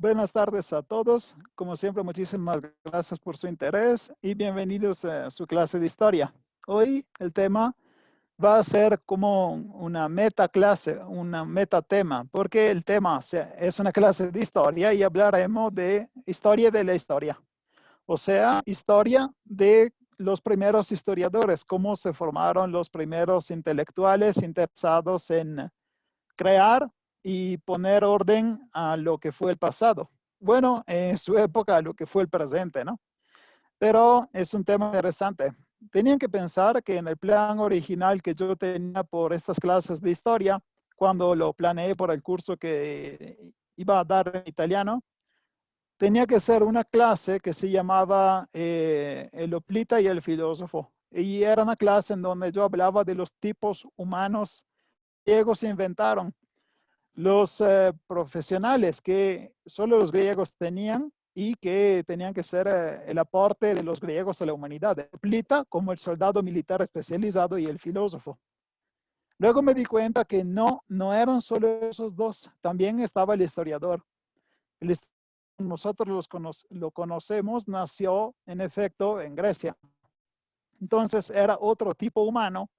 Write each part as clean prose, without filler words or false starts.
Buenas tardes a todos. Como siempre, muchísimas gracias por su interés y bienvenidos a su clase de historia. Hoy el tema va a ser como una meta clase, una meta tema, porque el tema es una clase de historia y hablaremos de historia de la historia. O sea, historia de los primeros historiadores, cómo se formaron los primeros intelectuales interesados en crear y poner orden a lo que fue el pasado. Bueno, en su época, a lo que fue el presente, ¿no? Pero es un tema interesante. Tenían que pensar que en el plan original que yo tenía por estas clases de historia, cuando lo planeé por el curso que iba a dar en italiano, tenía que ser una clase que se llamaba El Hoplita y el filósofo. Y era una clase en donde yo hablaba de los tipos humanos griegos se inventaron, los profesionales que solo los griegos tenían y que tenían que ser el aporte de los griegos a la humanidad. El Plita como el soldado militar especializado y el filósofo. Luego me di cuenta que no eran solo esos dos, también estaba el historiador. El historiador nosotros lo conocemos, nació en efecto en Grecia. Entonces era otro tipo humano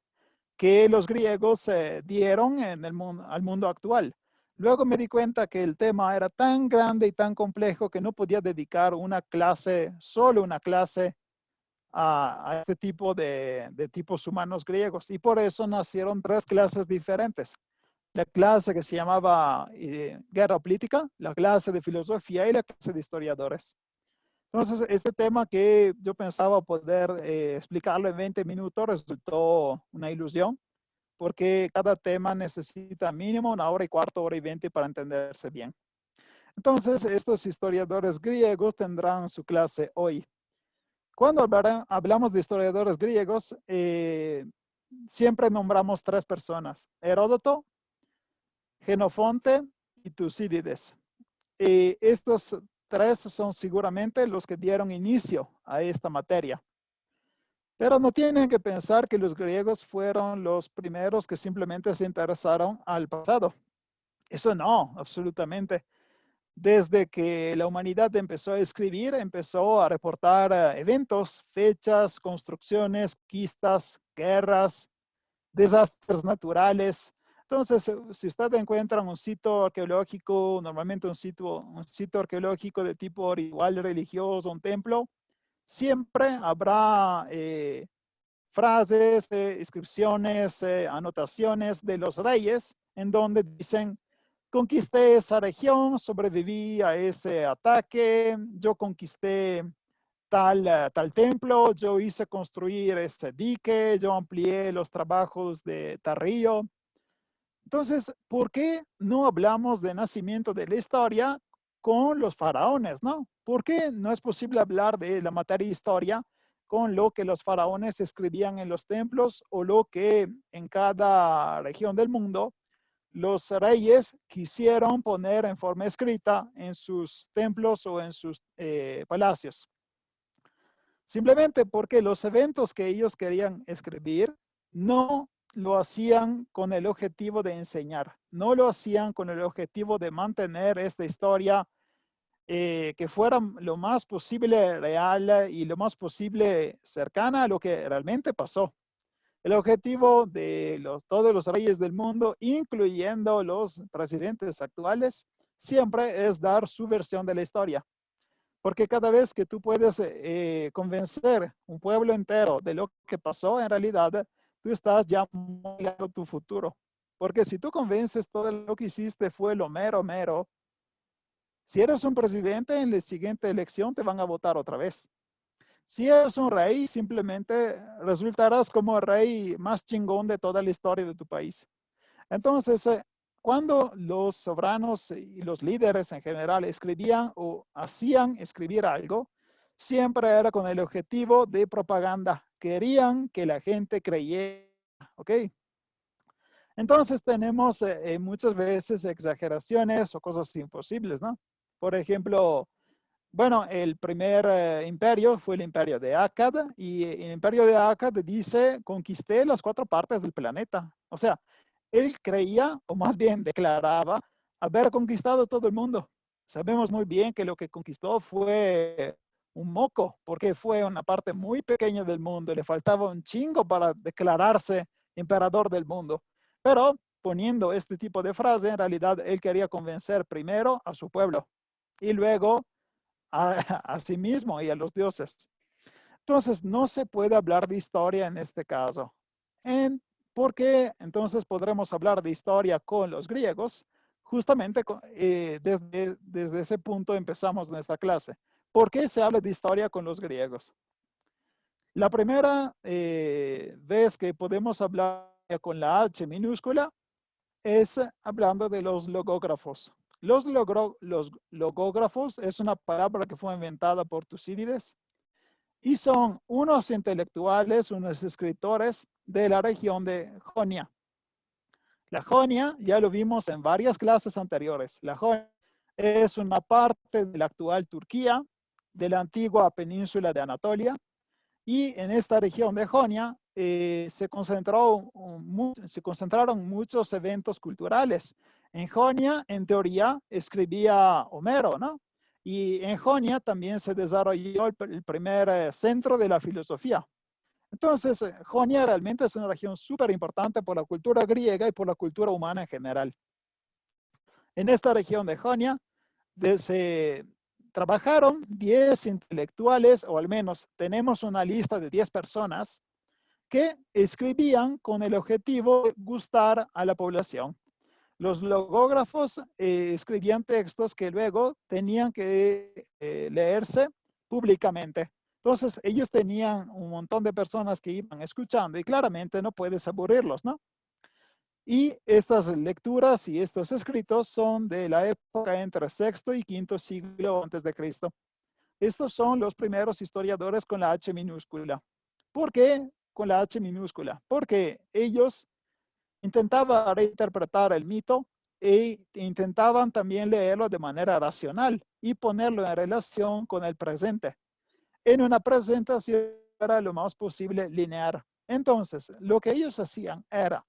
que los griegos dieron en el mundo, al mundo actual. Luego me di cuenta que el tema era tan grande y tan complejo que no podía dedicar una clase, solo una clase, a este tipo de tipos humanos griegos. Y por eso nacieron tres clases diferentes. La clase que se llamaba Guerra Política, la clase de Filosofía y la clase de Historiadores. Entonces, este tema que yo pensaba poder explicarlo en 20 minutos resultó una ilusión porque cada tema necesita mínimo una hora y cuarto, hora y 20 para entenderse bien. Entonces, estos historiadores griegos tendrán su clase hoy. Cuando hablamos de historiadores griegos, siempre nombramos tres personas, Heródoto, Genofonte y Tucídides. Estos tres son seguramente los que dieron inicio a esta materia. Pero no tienen que pensar que los griegos fueron los primeros que simplemente se interesaron al pasado. Eso no, absolutamente. Desde que la humanidad empezó a escribir, empezó a reportar eventos, fechas, construcciones, conquistas, guerras, desastres naturales. Entonces, si usted encuentra un sitio arqueológico, normalmente un sitio arqueológico de tipo ritual religioso, un templo, siempre habrá frases, inscripciones, anotaciones de los reyes en donde dicen, conquisté esa región, sobreviví a ese ataque, yo conquisté tal templo, yo hice construir ese dique, yo amplié los trabajos de Tarrío. Entonces, ¿por qué no hablamos de nacimiento de la historia con los faraones, no? ¿Por qué no es posible hablar de la materia historia con lo que los faraones escribían en los templos o lo que en cada región del mundo los reyes quisieron poner en forma escrita en sus templos o en sus palacios? Simplemente porque los eventos que ellos querían escribir no lo hacían con el objetivo de enseñar, no lo hacían con el objetivo de mantener esta historia que fuera lo más posible real y lo más posible cercana a lo que realmente pasó. El objetivo de todos los reyes del mundo, incluyendo los presidentes actuales, siempre es dar su versión de la historia. Porque cada vez que tú puedes convencer un pueblo entero de lo que pasó, en realidad tú estás ya moldeando tu futuro. Porque si tú convences todo lo que hiciste fue lo mero, mero, si eres un presidente en la siguiente elección te van a votar otra vez. Si eres un rey, simplemente resultarás como el rey más chingón de toda la historia de tu país. Entonces, cuando los soberanos y los líderes en general escribían o hacían escribir algo, siempre era con el objetivo de propaganda. Querían que la gente creyera, ¿ok? Entonces tenemos muchas veces exageraciones o cosas imposibles, ¿no? Por ejemplo, bueno, el primer imperio fue el imperio de Akkad y el imperio de Akkad dice, conquisté las 4 partes del planeta. O sea, él creía, o más bien declaraba, haber conquistado todo el mundo. sabemos muy bien que lo que conquistó fue un moco, porque fue una parte muy pequeña del mundo. Le faltaba un chingo para declararse emperador del mundo. Pero poniendo este tipo de frase, en realidad él quería convencer primero a su pueblo y luego a sí mismo y a los dioses. Entonces, no se puede hablar de historia en este caso. Porque entonces podremos hablar de historia con los griegos. Justamente desde ese punto empezamos nuestra clase. ¿Por qué se habla de historia con los griegos? La primera vez que podemos hablar con la H minúscula es hablando de los logógrafos. Los logógrafos es una palabra que fue inventada por Tucídides y son unos intelectuales, unos escritores de la región de Jonia. La Jonia, ya lo vimos en varias clases anteriores, la Jonia es una parte de la actual Turquía, de la antigua península de Anatolia, y en esta región de Jonia se concentraron muchos eventos culturales. En Jonia, en teoría, escribía Homero, ¿no? Y en Jonia también se desarrolló el primer centro de la filosofía. Entonces, Jonia realmente es una región súper importante por la cultura griega y por la cultura humana en general. En esta región de Jonia se trabajaron 10 intelectuales, o al menos tenemos una lista de 10 personas que escribían con el objetivo de gustar a la población. Los logógrafos escribían textos que luego tenían que leerse públicamente. Entonces, ellos tenían un montón de personas que iban escuchando y claramente no puedes aburrirlos, ¿no? Y estas lecturas y estos escritos son de la época entre sexto y quinto siglo antes de Cristo. Estos son los primeros historiadores con la H minúscula. ¿Por qué con la H minúscula? Porque ellos intentaban reinterpretar el mito e intentaban también leerlo de manera racional y ponerlo en relación con el presente. En una presentación era lo más posible lineal. Entonces, lo que ellos hacían era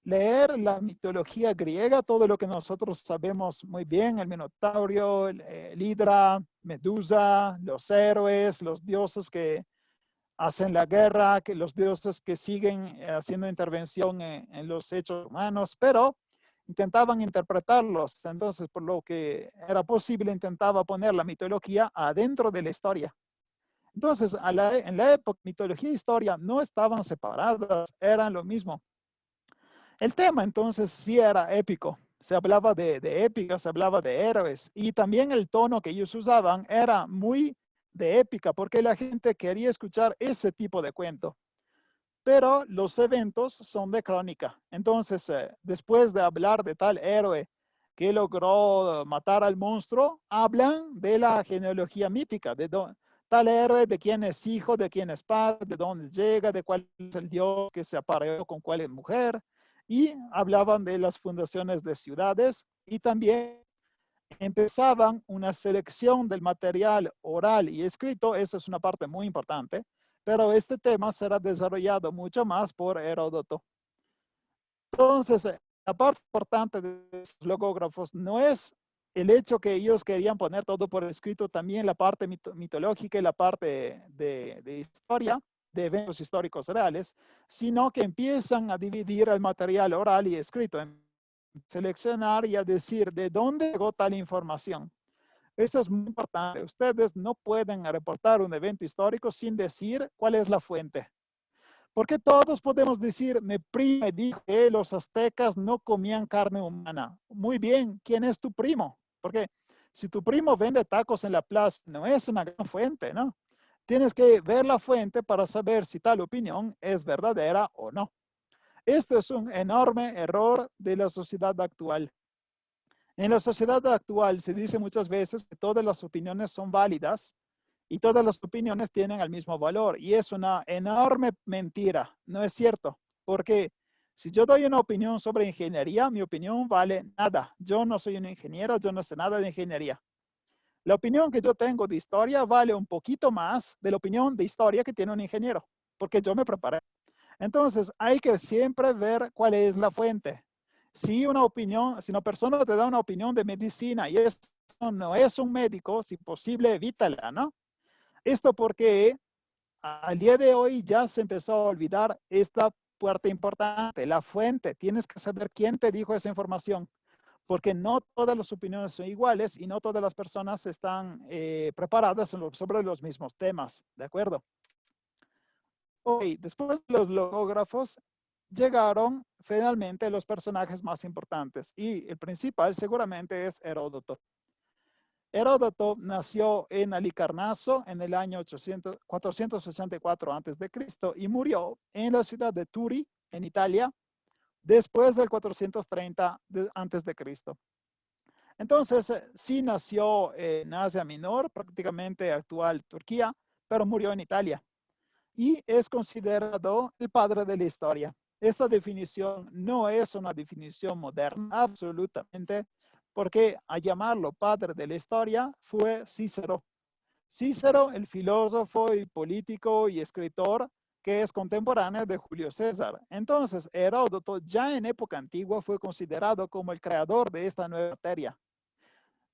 leer la mitología griega, todo lo que nosotros sabemos muy bien, el Minotauro, el Hidra, Medusa, los héroes, los dioses que hacen la guerra, que los dioses que siguen haciendo intervención en los hechos humanos, pero intentaban interpretarlos. Entonces, por lo que era posible, intentaba poner la mitología adentro de la historia. Entonces, en la época, mitología e historia no estaban separadas, eran lo mismo. El tema entonces sí era épico. Se hablaba de épica, se hablaba de héroes y también el tono que ellos usaban era muy de épica porque la gente quería escuchar ese tipo de cuento. Pero los eventos son de crónica. Entonces, después de hablar de tal héroe que logró matar al monstruo, hablan de la genealogía mítica, tal héroe, de quién es hijo, de quién es padre, de dónde llega, de cuál es el dios que se apareó con cuál mujer. Y hablaban de las fundaciones de ciudades y también empezaban una selección del material oral y escrito. Esa es una parte muy importante, pero este tema será desarrollado mucho más por Heródoto. Entonces, la parte importante de los logógrafos no es el hecho que ellos querían poner todo por escrito, también la parte mitológica y la parte de historia, de eventos históricos reales, sino que empiezan a dividir el material oral y escrito, seleccionar y a decir de dónde llegó tal información. Esto es muy importante. Ustedes no pueden reportar un evento histórico sin decir cuál es la fuente. Porque todos podemos decir, mi primo me dijo que los aztecas no comían carne humana. Muy bien, ¿quién es tu primo? Porque si tu primo vende tacos en la plaza, no es una gran fuente, ¿no? Tienes que ver la fuente para saber si tal opinión es verdadera o no. Esto es un enorme error de la sociedad actual. En la sociedad actual se dice muchas veces que todas las opiniones son válidas y todas las opiniones tienen el mismo valor. Y es una enorme mentira. No es cierto. Porque si yo doy una opinión sobre ingeniería, mi opinión vale nada. Yo no soy un ingeniero, yo no sé nada de ingeniería. La opinión que yo tengo de historia vale un poquito más de la opinión de historia que tiene un ingeniero, porque yo me preparé. Entonces, hay que siempre ver cuál es la fuente. Si una persona te da una opinión de medicina y es no es un médico, si posible, evítala, ¿no? Esto porque al día de hoy ya se empezó a olvidar esta parte importante, la fuente. Tienes que saber quién te dijo esa información, porque no todas las opiniones son iguales y no todas las personas están preparadas sobre los mismos temas, ¿de acuerdo? Hoy, después de los logógrafos, llegaron finalmente los personajes más importantes y el principal seguramente es Heródoto. Heródoto nació en Halicarnaso en el año 484 a.C. y murió en la ciudad de Turi, en Italia, después del 430 a.C. Entonces, sí nació en Asia Menor, prácticamente actual Turquía, pero murió en Italia y es considerado el padre de la historia. Esta definición no es una definición moderna, absolutamente, porque a llamarlo padre de la historia fue Cícero. Cícero, el filósofo y político y escritor que es contemporáneo de Julio César. Entonces, Heródoto ya en época antigua fue considerado como el creador de esta nueva materia.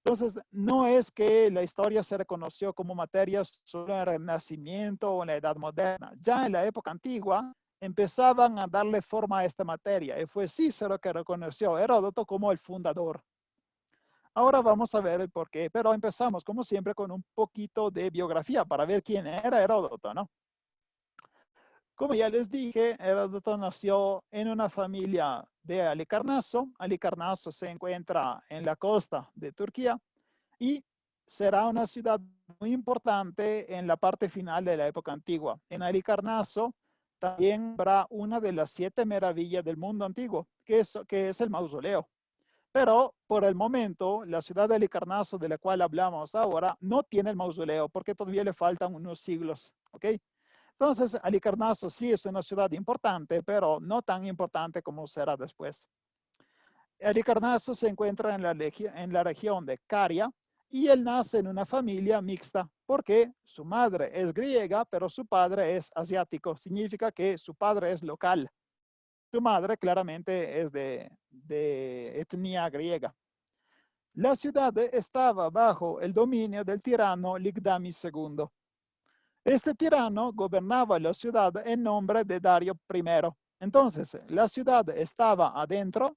Entonces, no es que la historia se reconoció como materia solo en el Renacimiento o en la Edad Moderna. Ya en la época antigua empezaban a darle forma a esta materia y fue Cícero que reconoció a Heródoto como el fundador. Ahora vamos a ver el por qué, pero empezamos como siempre con un poquito de biografía para ver quién era Heródoto, ¿no? Como ya les dije, Heródoto nació en una familia de Halicarnaso. Halicarnaso se encuentra en la costa de Turquía y será una ciudad muy importante en la parte final de la época antigua. En Halicarnaso también habrá una de las 7 maravillas del mundo antiguo, que es el mausoleo. Pero por el momento, la ciudad de Halicarnaso, de la cual hablamos ahora, no tiene el mausoleo porque todavía le faltan unos siglos, ¿ok? Entonces, Halicarnaso sí es una ciudad importante, pero no tan importante como será después. Halicarnaso se encuentra en la región de Caria y él nace en una familia mixta porque su madre es griega, pero su padre es asiático. Significa que su padre es local. Su madre claramente es de etnia griega. La ciudad estaba bajo el dominio del tirano Ligdamis II. Este tirano gobernaba la ciudad en nombre de Dario I. Entonces, la ciudad estaba adentro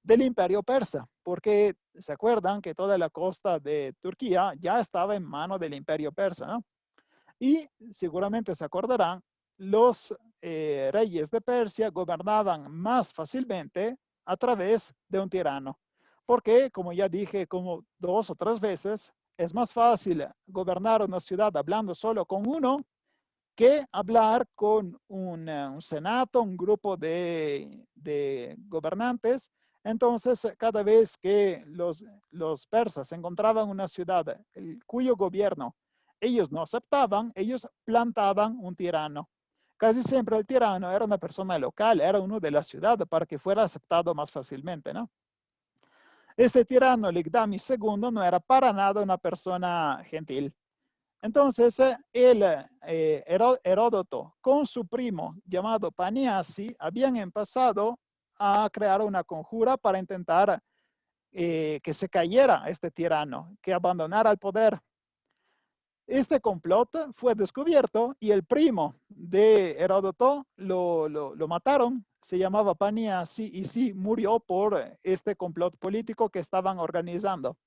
del imperio persa, porque se acuerdan que toda la costa de Turquía ya estaba en manos del imperio persa, ¿no? Y seguramente se acordarán, los reyes de Persia gobernaban más fácilmente a través de un tirano, porque como ya dije como 2 o 3 veces, es más fácil gobernar una ciudad hablando solo con uno que hablar con un senato, un grupo de gobernantes. Entonces, cada vez que los persas encontraban una ciudad cuyo gobierno ellos no aceptaban, ellos plantaban un tirano. Casi siempre el tirano era una persona local, era uno de la ciudad para que fuera aceptado más fácilmente, ¿no? Este tirano, Ligdamis II, no era para nada una persona gentil. Entonces, Heródoto con su primo llamado Paniasi habían empezado a crear una conjura para intentar que se cayera este tirano, que abandonara el poder. Este complot fue descubierto y el primo de Heródoto lo mataron. Se llamaba Paniasi y sí murió por este complot político que estaban organizando.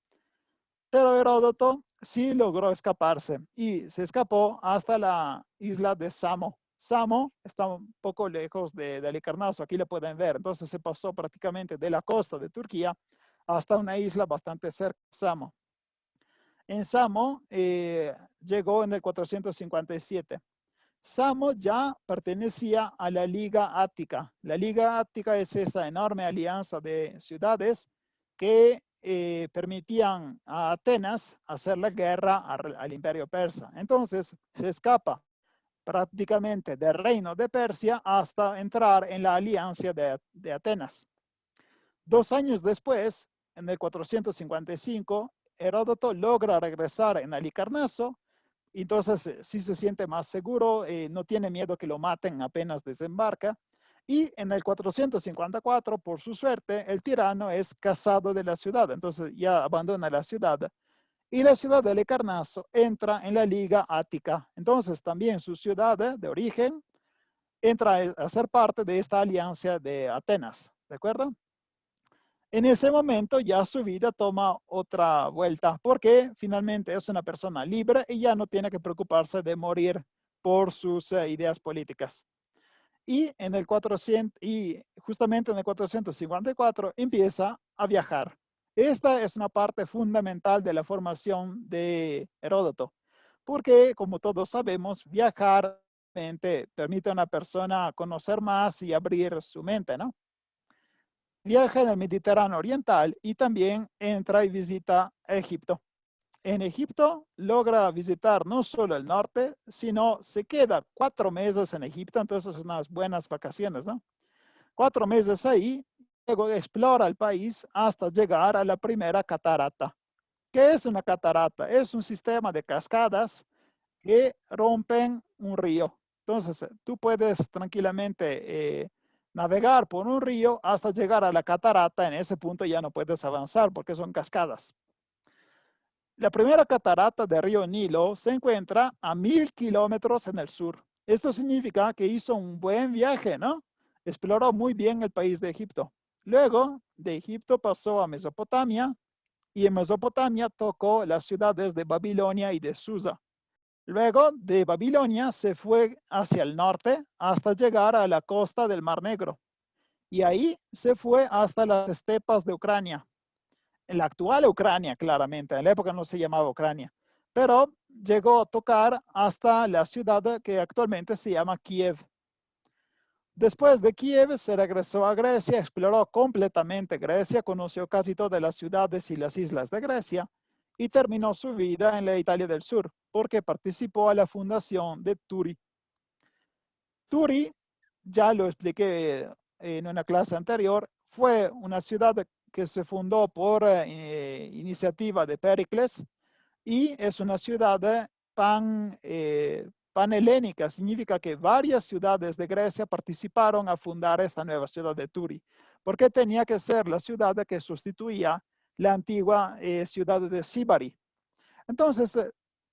Pero Heródoto sí logró escaparse y se escapó hasta la isla de Samo. Samo está un poco lejos de Halicarnaso, aquí lo pueden ver. Entonces se pasó prácticamente de la costa de Turquía hasta una isla bastante cerca de Samo. En Samo llegó en el 457. Samo ya pertenecía a la Liga Ática. La Liga Ática es esa enorme alianza de ciudades que permitían a Atenas hacer la guerra al imperio persa. Entonces se escapa prácticamente del reino de Persia hasta entrar en la alianza de Atenas. 2 años después, en el 455, Heródoto logra regresar en Halicarnaso. Entonces sí se siente más seguro, no tiene miedo que lo maten apenas desembarca. Y en el 454, por su suerte, el tirano es casado de la ciudad, entonces ya abandona la ciudad y la ciudad de Halicarnaso entra en la Liga Ática. Entonces también su ciudad de origen entra a ser parte de esta alianza de Atenas, ¿de acuerdo? En ese momento ya su vida toma otra vuelta porque finalmente es una persona libre y ya no tiene que preocuparse de morir por sus ideas políticas. Y justamente en el 454 empieza a viajar. Esta es una parte fundamental de la formación de Heródoto, porque como todos sabemos, viajar permite a una persona conocer más y abrir su mente, ¿no? Viaja en el Mediterráneo Oriental y también entra y visita Egipto. En Egipto logra visitar no solo el norte, sino se queda 4 meses en Egipto, entonces unas buenas vacaciones, ¿no? 4 meses ahí, luego explora el país hasta llegar a la primera catarata. ¿Qué es una catarata? Es un sistema de cascadas que rompen un río. Entonces, tú puedes tranquilamente navegar por un río hasta llegar a la catarata. En ese punto ya no puedes avanzar porque son cascadas. La primera catarata del río Nilo se encuentra a 1000 kilómetros en el sur. Esto significa que hizo un buen viaje, ¿no? Exploró muy bien el país de Egipto. Luego de Egipto pasó a Mesopotamia y en Mesopotamia tocó las ciudades de Babilonia y de Susa. Luego de Babilonia se fue hacia el norte hasta llegar a la costa del Mar Negro. Y ahí se fue hasta las estepas de Ucrania. En la actual Ucrania, claramente, en la época no se llamaba Ucrania, pero llegó a tocar hasta la ciudad que actualmente se llama Kiev. Después de Kiev se regresó a Grecia, exploró completamente Grecia, conoció casi todas las ciudades y las islas de Grecia y terminó su vida en la Italia del Sur, porque participó a la fundación de Turi. Turi, ya lo expliqué en una clase anterior, fue una ciudad que se fundó por iniciativa de Pericles y es una ciudad panhelénica. Significa que varias ciudades de Grecia participaron a fundar esta nueva ciudad de Turi, porque tenía que ser la ciudad que sustituía la antigua ciudad de Sibari. Entonces,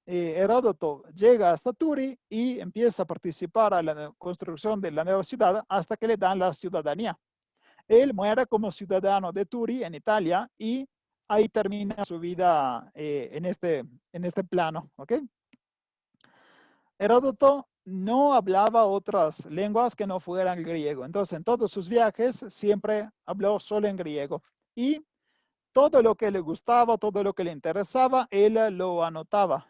Heródoto llega hasta Turi y empieza a participar a la construcción de la nueva ciudad hasta que le dan la ciudadanía. Él muere como ciudadano de Turi en Italia y ahí termina su vida en este plano. ¿Ok? Heródoto no hablaba otras lenguas que no fueran el griego. Entonces, en todos sus viajes siempre habló solo en griego. Y todo lo que le gustaba, todo lo que le interesaba, él lo anotaba.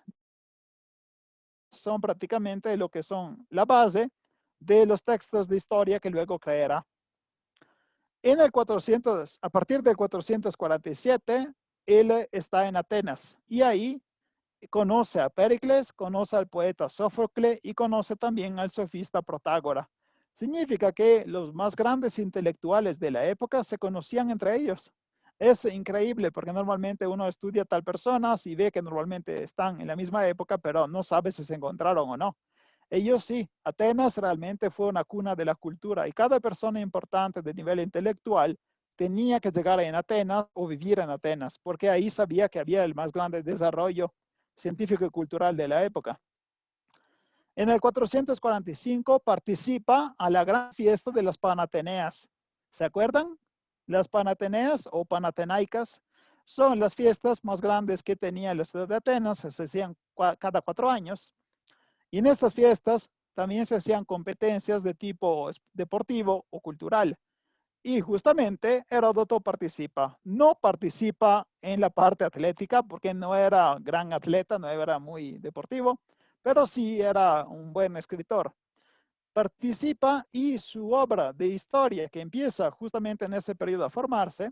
Son prácticamente lo que son la base de los textos de historia que luego creará. A partir del 447, él está en Atenas y ahí conoce a Pericles, conoce al poeta Sófocles y conoce también al sofista Protágora. Significa que los más grandes intelectuales de la época se conocían entre ellos. Es increíble porque normalmente uno estudia a tal personas y ve que normalmente están en la misma época, pero no sabe si se encontraron o no. Ellos sí, Atenas realmente fue una cuna de la cultura y cada persona importante de nivel intelectual tenía que llegar en Atenas o vivir en Atenas, porque ahí sabía que había el más grande desarrollo científico y cultural de la época. En el 445 participa a la gran fiesta de las Panateneas. ¿Se acuerdan? Las Panateneas o Panatenaicas son las fiestas más grandes que tenía la ciudad de Atenas, se hacían cada 4 años. Y en estas fiestas también se hacían competencias de tipo deportivo o cultural. Y justamente Heródoto participa. No participa en la parte atlética porque no era gran atleta, no era muy deportivo, pero sí era un buen escritor. Participa y su obra de historia, que empieza justamente en ese periodo a formarse,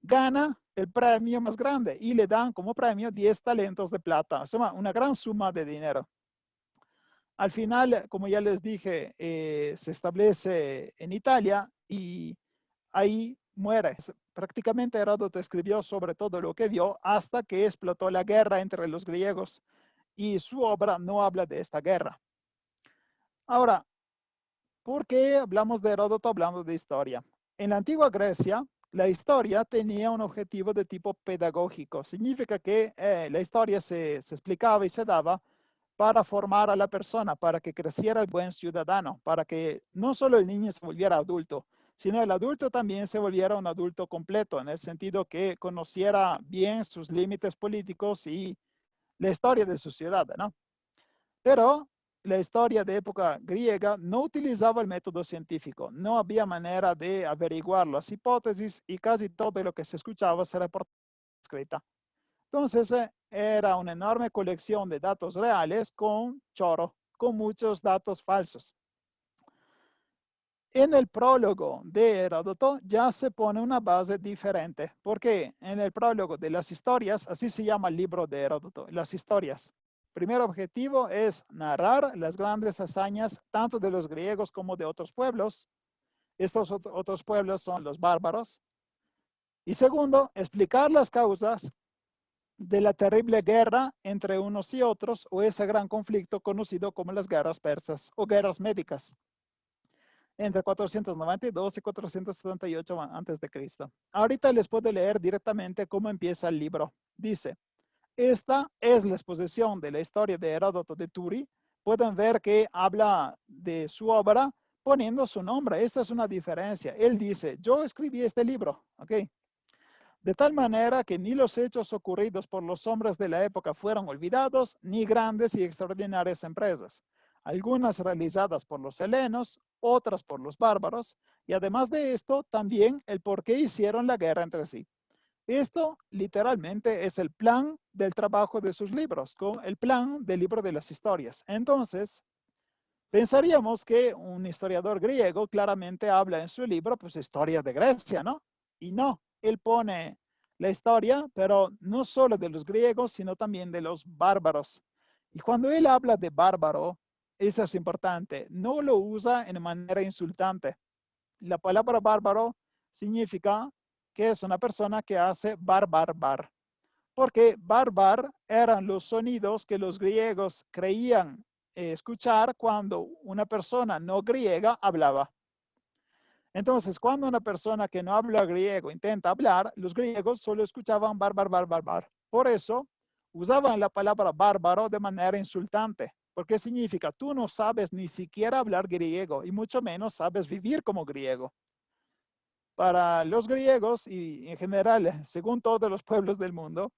gana el premio más grande y le dan como premio 10 talentos de plata, una gran suma de dinero. Al final, como ya les dije, se establece en Italia y ahí muere. Prácticamente Heródoto escribió sobre todo lo que vio hasta que explotó la guerra entre los griegos y su obra no habla de esta guerra. Ahora, ¿por qué hablamos de Heródoto hablando de historia? En la antigua Grecia, la historia tenía un objetivo de tipo pedagógico. Significa que la historia se explicaba y se daba para formar a la persona, para que creciera el buen ciudadano, para que no solo el niño se volviera adulto, sino el adulto también se volviera un adulto completo, en el sentido que conociera bien sus límites políticos y la historia de su ciudad, ¿no? Pero la historia de época griega no utilizaba el método científico, no había manera de averiguar las hipótesis y casi todo lo que se escuchaba se reportaba escrita. Entonces, era una enorme colección de datos reales con choro, con muchos datos falsos. En el prólogo de Heródoto ya se pone una base diferente, porque en el prólogo de las historias, así se llama el libro de Heródoto, las historias. Primer objetivo es narrar las grandes hazañas tanto de los griegos como de otros pueblos. Estos otros pueblos son los bárbaros. Y segundo, explicar las causas de la terrible guerra entre unos y otros o ese gran conflicto conocido como las guerras persas o guerras médicas entre 492 y 478 antes de Cristo. Ahorita les puedo leer directamente cómo empieza el libro. Dice, esta es la exposición de la historia de Heródoto de Turi. Pueden ver que habla de su obra poniendo su nombre. Esta es una diferencia. Él dice, yo escribí este libro, ¿ok? De tal manera que ni los hechos ocurridos por los hombres de la época fueron olvidados, ni grandes y extraordinarias empresas, algunas realizadas por los helenos, otras por los bárbaros, y además de esto, también el por qué hicieron la guerra entre sí. Esto literalmente es el plan del trabajo de sus libros, el plan del libro de las historias. Entonces, pensaríamos que un historiador griego claramente habla en su libro, pues, historia de Grecia, ¿no? Y no, él pone la historia, pero no solo de los griegos, sino también de los bárbaros. Y cuando él habla de bárbaro, eso es importante, no lo usa en manera insultante. La palabra bárbaro significa que es una persona que hace bar, porque barbar eran los sonidos que los griegos creían escuchar cuando una persona no griega hablaba. Entonces, cuando una persona que no habla griego intenta hablar, los griegos solo escuchaban bar. Por eso, usaban la palabra bárbaro de manera insultante, porque significa tú no sabes ni siquiera hablar griego y mucho menos sabes vivir como griego. Para los griegos y en general, según todos los pueblos del mundo,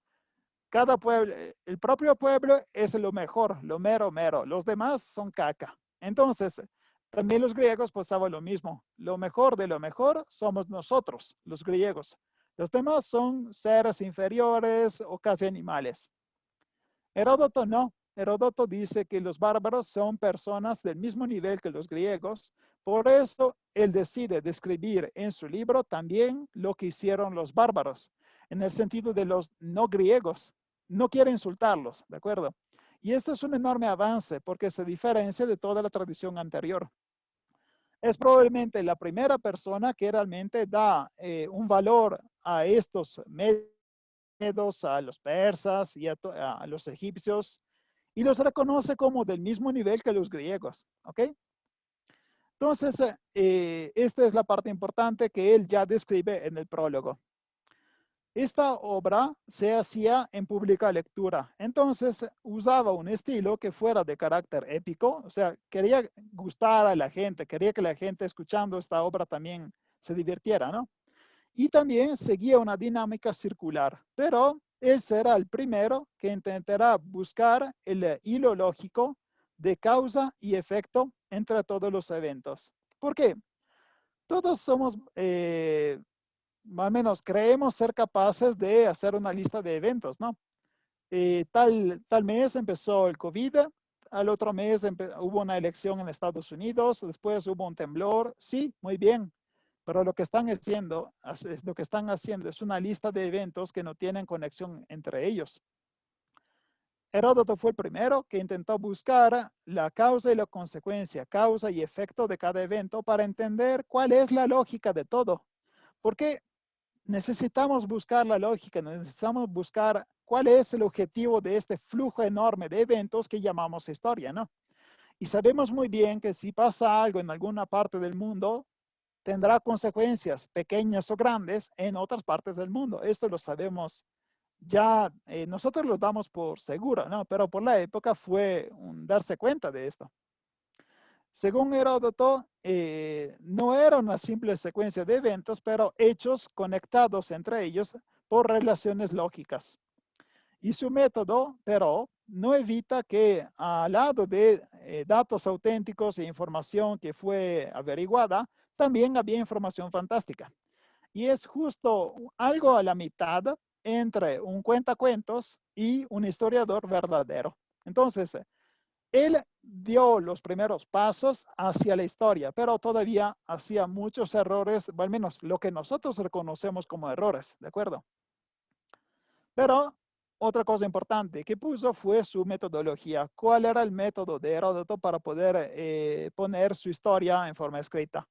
cada pueblo, el propio pueblo es lo mejor, lo mero. Los demás son caca. Entonces, también los griegos pasaban lo mismo. Lo mejor de lo mejor somos nosotros, los griegos. Los demás son seres inferiores o casi animales. Heródoto no. Heródoto dice que los bárbaros son personas del mismo nivel que los griegos. Por eso, él decide describir en su libro también lo que hicieron los bárbaros, en el sentido de los no griegos. No quiere insultarlos, ¿de acuerdo? Y esto es un enorme avance porque se diferencia de toda la tradición anterior. Es probablemente la primera persona que realmente da un valor a estos medos, a los persas y a los egipcios, y los reconoce como del mismo nivel que los griegos, ¿ok? Entonces, esta es la parte importante que él ya describe en el prólogo. Esta obra se hacía en pública lectura, entonces usaba un estilo que fuera de carácter épico, o sea, quería gustar a la gente, quería que la gente escuchando esta obra también se divirtiera, ¿no? Y también seguía una dinámica circular, pero él será el primero que intentará buscar el hilo lógico de causa y efecto entre todos los eventos. ¿Por qué? Todos somos más o menos creemos ser capaces de hacer una lista de eventos, ¿no? Tal mes empezó el COVID, al otro mes hubo una elección en Estados Unidos, después hubo un temblor, sí, muy bien, pero lo que están haciendo es una lista de eventos que no tienen conexión entre ellos. Heródoto fue el primero que intentó buscar la causa y la consecuencia, causa y efecto de cada evento para entender cuál es la lógica de todo. Porque necesitamos buscar la lógica, necesitamos buscar cuál es el objetivo de este flujo enorme de eventos que llamamos historia, ¿no? Y sabemos muy bien que si pasa algo en alguna parte del mundo, tendrá consecuencias pequeñas o grandes en otras partes del mundo. Esto lo sabemos ya, nosotros lo damos por seguro, ¿no? Pero por la época fue un darse cuenta de esto. Según Heródoto, no era una simple secuencia de eventos, pero hechos conectados entre ellos por relaciones lógicas. Y su método, pero, no evita que al lado de datos auténticos e información que fue averiguada, también había información fantástica. Y es justo algo a la mitad entre un cuentacuentos y un historiador verdadero. Entonces, él dio los primeros pasos hacia la historia, pero todavía hacía muchos errores, o al menos lo que nosotros reconocemos como errores, ¿de acuerdo? Pero otra cosa importante que puso fue su metodología. ¿Cuál era el método de Heródoto para poder poner su historia en forma escrita?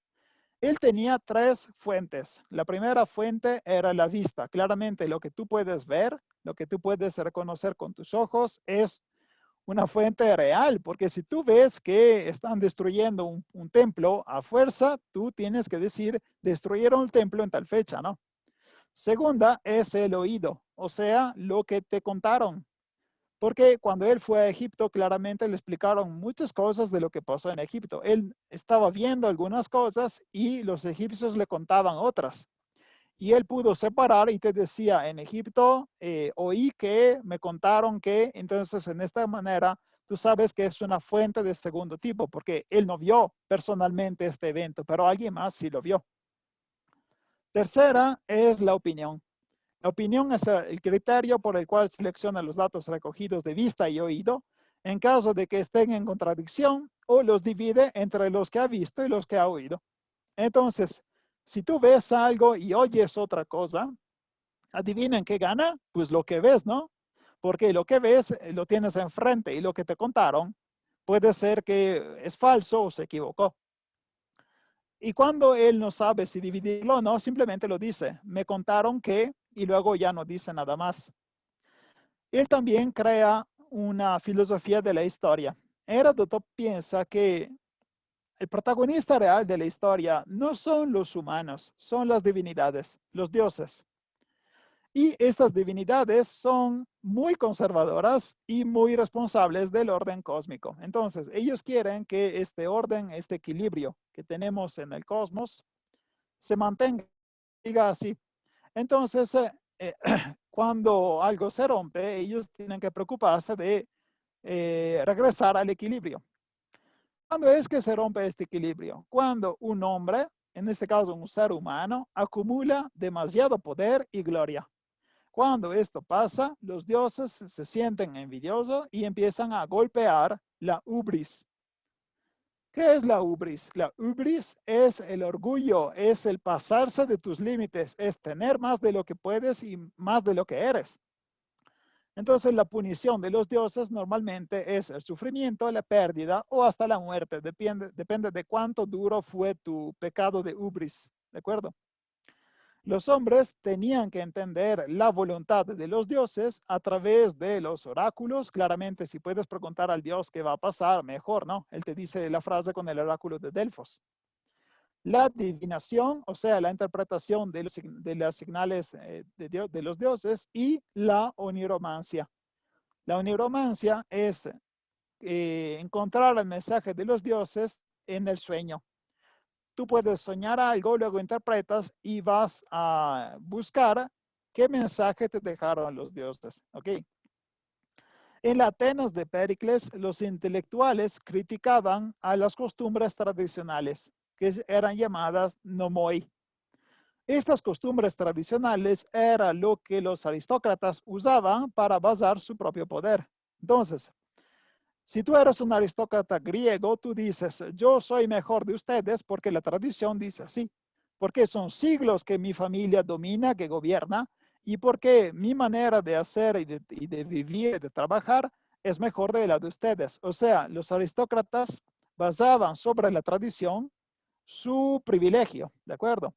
Él tenía tres fuentes. La primera fuente era la vista. Claramente lo que tú puedes ver, lo que tú puedes reconocer con tus ojos es una fuente real, porque si tú ves que están destruyendo un templo a fuerza, tú tienes que decir, destruyeron el templo en tal fecha, ¿no? Segunda es el oído, o sea, lo que te contaron. Porque cuando él fue a Egipto, claramente le explicaron muchas cosas de lo que pasó en Egipto. Él estaba viendo algunas cosas y los egipcios le contaban otras. Y él pudo separar y te decía, en Egipto oí que, me contaron que, entonces en esta manera tú sabes que es una fuente de segundo tipo, porque él no vio personalmente este evento, pero alguien más sí lo vio. Tercera es la opinión. La opinión es el criterio por el cual selecciona los datos recogidos de vista y oído en caso de que estén en contradicción o los divide entre los que ha visto y los que ha oído. Entonces, si tú ves algo y oyes otra cosa, adivinen qué gana, pues lo que ves, ¿no? Porque lo que ves lo tienes enfrente y lo que te contaron puede ser que es falso o se equivocó. Y cuando él no sabe si dividirlo o no, simplemente lo dice. Me contaron que, y luego ya no dice nada más. Él también crea una filosofía de la historia. Heródoto piensa que el protagonista real de la historia no son los humanos, son las divinidades, los dioses. Y estas divinidades son muy conservadoras y muy responsables del orden cósmico. Entonces, ellos quieren que este orden, este equilibrio que tenemos en el cosmos, se mantenga así. Entonces, cuando algo se rompe, ellos tienen que preocuparse de regresar al equilibrio. ¿Cuándo es que se rompe este equilibrio? Cuando un hombre, en este caso un ser humano, acumula demasiado poder y gloria. Cuando esto pasa, los dioses se sienten envidiosos y empiezan a golpear la ubris. ¿Qué es la ubris? La ubris es el orgullo, es el pasarse de tus límites, es tener más de lo que puedes y más de lo que eres. Entonces la punición de los dioses normalmente es el sufrimiento, la pérdida o hasta la muerte. Depende de cuánto duro fue tu pecado de ubris. ¿De acuerdo? Los hombres tenían que entender la voluntad de los dioses a través de los oráculos. Claramente, si puedes preguntar al dios qué va a pasar, mejor, ¿no? Él te dice la frase con el oráculo de Delfos. La adivinación, o sea, la interpretación de las señales de los dioses y la oniromancia. La oniromancia es encontrar el mensaje de los dioses en el sueño. Tú puedes soñar algo, luego interpretas y vas a buscar qué mensaje te dejaron los dioses. ¿Ok? En la Atenas de Péricles, los intelectuales criticaban a las costumbres tradicionales, que eran llamadas nomoi. Estas costumbres tradicionales era lo que los aristócratas usaban para basar su propio poder. Entonces, si tú eres un aristócrata griego, tú dices, yo soy mejor de ustedes porque la tradición dice así, porque son siglos que mi familia domina, que gobierna, y porque mi manera de hacer y de vivir, de trabajar, es mejor de la de ustedes. O sea, los aristócratas basaban sobre la tradición su privilegio, ¿de acuerdo?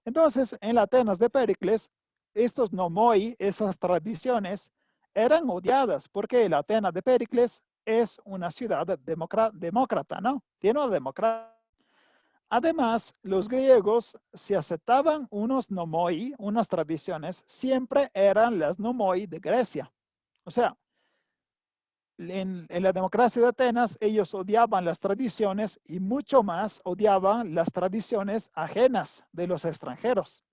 Entonces, en la Atenas de Péricles, estos nomoi, esas tradiciones, eran odiadas porque la Atenas de Péricles es una ciudad demócrata, ¿no? Tiene una democracia. Además, los griegos, si aceptaban unos nomoi, unas tradiciones, siempre eran las nomoi de Grecia. O sea, en la democracia de Atenas, ellos odiaban las tradiciones y mucho más odiaban las tradiciones ajenas de los extranjeros.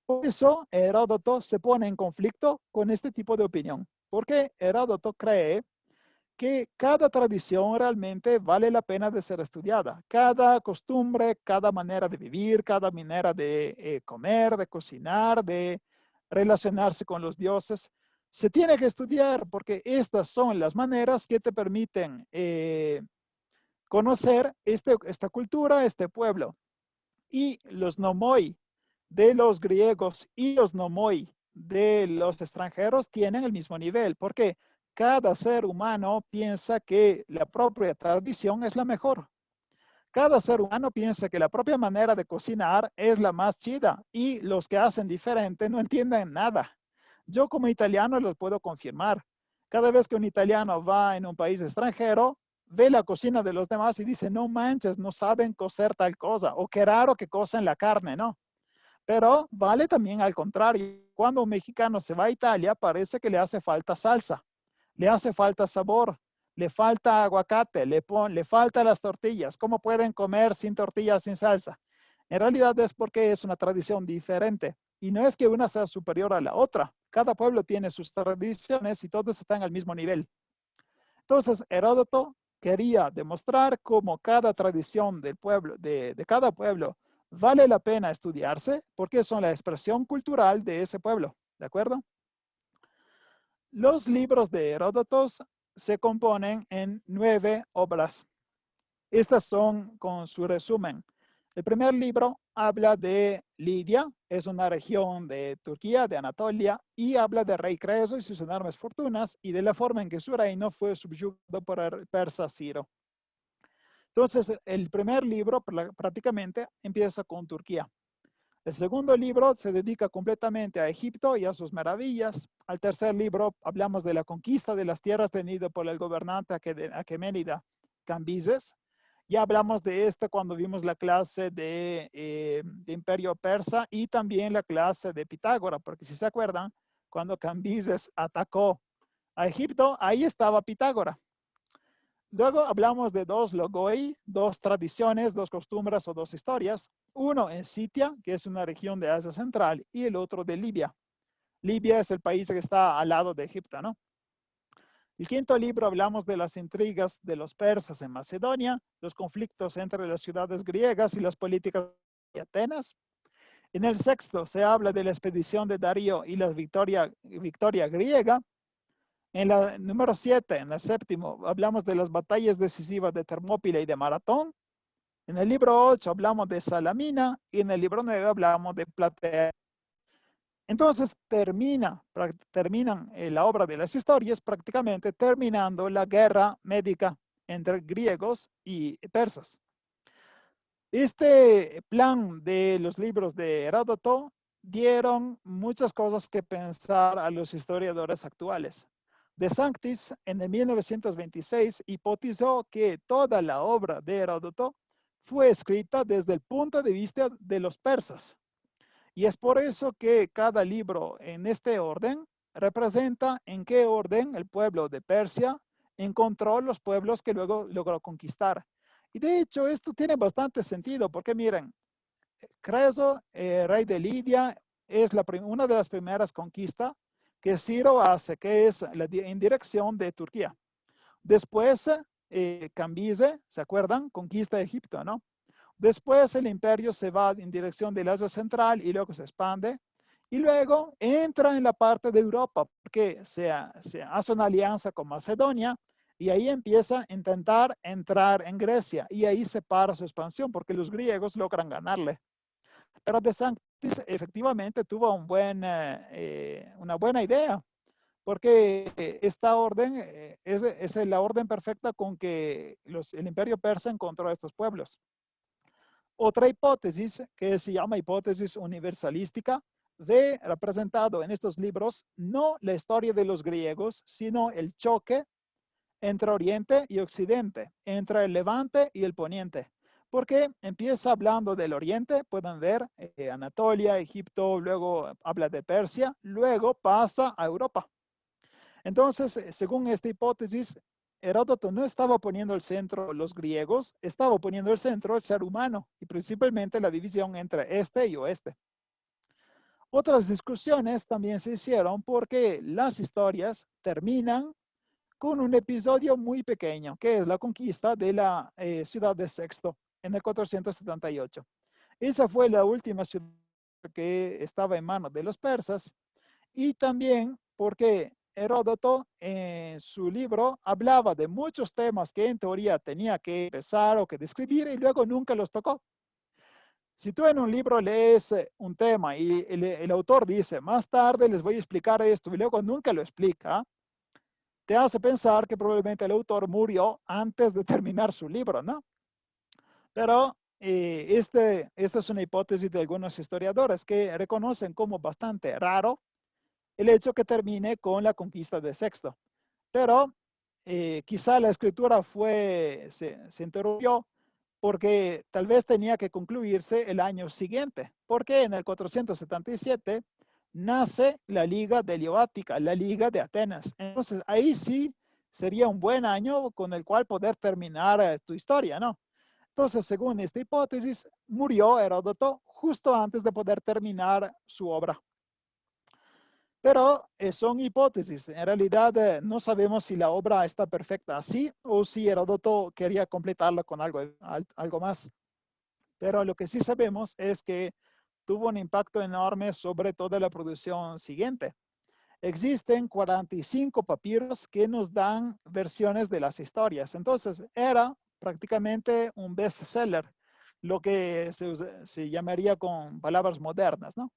Por eso, Heródoto se pone en conflicto con este tipo de opinión, porque Heródoto cree que cada tradición realmente vale la pena de ser estudiada. Cada costumbre, cada manera de vivir, cada manera de comer, de cocinar, de relacionarse con los dioses, se tiene que estudiar porque estas son las maneras que te permiten conocer esta cultura, este pueblo. Y los nomoi de los griegos y los nomoi de los extranjeros tienen el mismo nivel, porque cada ser humano piensa que la propia tradición es la mejor. Cada ser humano piensa que la propia manera de cocinar es la más chida y los que hacen diferente no entienden nada. Yo como italiano lo puedo confirmar. Cada vez que un italiano va en un país extranjero, ve la cocina de los demás y dice, no manches, no saben cocer tal cosa, o qué raro que cocen la carne, ¿no? Pero vale también al contrario. Cuando un mexicano se va a Italia, parece que le hace falta salsa, le hace falta sabor, le falta aguacate, le falta las tortillas. ¿Cómo pueden comer sin tortillas, sin salsa? En realidad es porque es una tradición diferente. Y no es que una sea superior a la otra. Cada pueblo tiene sus tradiciones y todos están al mismo nivel. Entonces, Heródoto quería demostrar cómo cada tradición del pueblo, de cada pueblo vale la pena estudiarse porque son la expresión cultural de ese pueblo. ¿De acuerdo? Los libros de Heródoto se componen en 9 obras. Estas son con su resumen. El primer libro habla de Lidia, es una región de Turquía, de Anatolia, y habla de rey Creso y sus enormes fortunas y de la forma en que su reino fue subyugado por el persa Ciro. Entonces, el primer libro prácticamente empieza con Turquía. El segundo libro se dedica completamente a Egipto y a sus maravillas. Al tercer libro hablamos de la conquista de las tierras tenido por el gobernante aqueménida Cambises. Ya hablamos de esto cuando vimos la clase de Imperio Persa y también la clase de Pitágoras, porque si se acuerdan, cuando Cambises atacó a Egipto, ahí estaba Pitágoras. Luego hablamos de dos logoi, dos tradiciones, dos costumbres o dos historias. Uno en Sitia, que es una región de Asia Central, y el otro de Libia. Libia es el país que está al lado de Egipto, ¿no? El quinto libro hablamos de las intrigas de los persas en Macedonia, los conflictos entre las ciudades griegas y las políticas de Atenas. En el sexto se habla de la expedición de Darío y la victoria griega. En la número 7, en el séptimo, hablamos de las batallas decisivas de Termópila y de Maratón. En el libro 8 hablamos de Salamina y en el libro 9 hablamos de Platea. Entonces terminan la obra de las historias prácticamente terminando la guerra médica entre griegos y persas. Este plan de los libros de Heródoto dieron muchas cosas que pensar a los historiadores actuales. De Sanctis, en el 1926, hipotizó que toda la obra de Heródoto fue escrita desde el punto de vista de los persas. Y es por eso que cada libro en este orden representa en qué orden el pueblo de Persia encontró los pueblos que luego logró conquistar. Y de hecho esto tiene bastante sentido porque miren, Creso, rey de Lidia, es una de las primeras conquistas que Ciro hace, que es en dirección de Turquía. Después, Cambises, ¿se acuerdan? Conquista Egipto, ¿no? Después el imperio se va en dirección del Asia Central y luego se expande. Y luego entra en la parte de Europa porque se hace una alianza con Macedonia y ahí empieza a intentar entrar en Grecia y ahí se para su expansión porque los griegos logran ganarle. Pero De Sanctis efectivamente tuvo una buena idea porque esta orden es la orden perfecta con que el imperio persa encontró a estos pueblos. Otra hipótesis que se llama hipótesis universalística ve representado en estos libros no la historia de los griegos, sino el choque entre Oriente y Occidente, entre el Levante y el Poniente. Porque empieza hablando del Oriente, pueden ver Anatolia, Egipto, luego habla de Persia, luego pasa a Europa. Entonces, según esta hipótesis, Heródoto no estaba poniendo el centro los griegos, estaba poniendo el centro el ser humano y principalmente la división entre este y oeste. Otras discusiones también se hicieron porque las historias terminan con un episodio muy pequeño, que es la conquista de la ciudad de Sexto en el 478. Esa fue la última ciudad que estaba en manos de los persas y también porque Heródoto en su libro hablaba de muchos temas que en teoría tenía que empezar o que describir y luego nunca los tocó. Si tú en un libro lees un tema y el autor dice, más tarde les voy a explicar esto y luego nunca lo explica, te hace pensar que probablemente el autor murió antes de terminar su libro, ¿no? Pero esta es una hipótesis de algunos historiadores que reconocen como bastante raro el hecho que termine con la conquista de Sexto. Pero quizá la escritura se interrumpió porque tal vez tenía que concluirse el año siguiente, porque en el 477 nace la Liga Delioática, la Liga de Atenas. Entonces ahí sí sería un buen año con el cual poder terminar tu historia, ¿no? Entonces, según esta hipótesis, murió Heródoto justo antes de poder terminar su obra. Pero son hipótesis. En realidad no sabemos si la obra está perfecta así o si Heródoto quería completarla con algo más. Pero lo que sí sabemos es que tuvo un impacto enorme sobre toda la producción siguiente. Existen 45 papiros que nos dan versiones de las historias. Entonces, era prácticamente un bestseller, lo que se llamaría con palabras modernas, ¿no?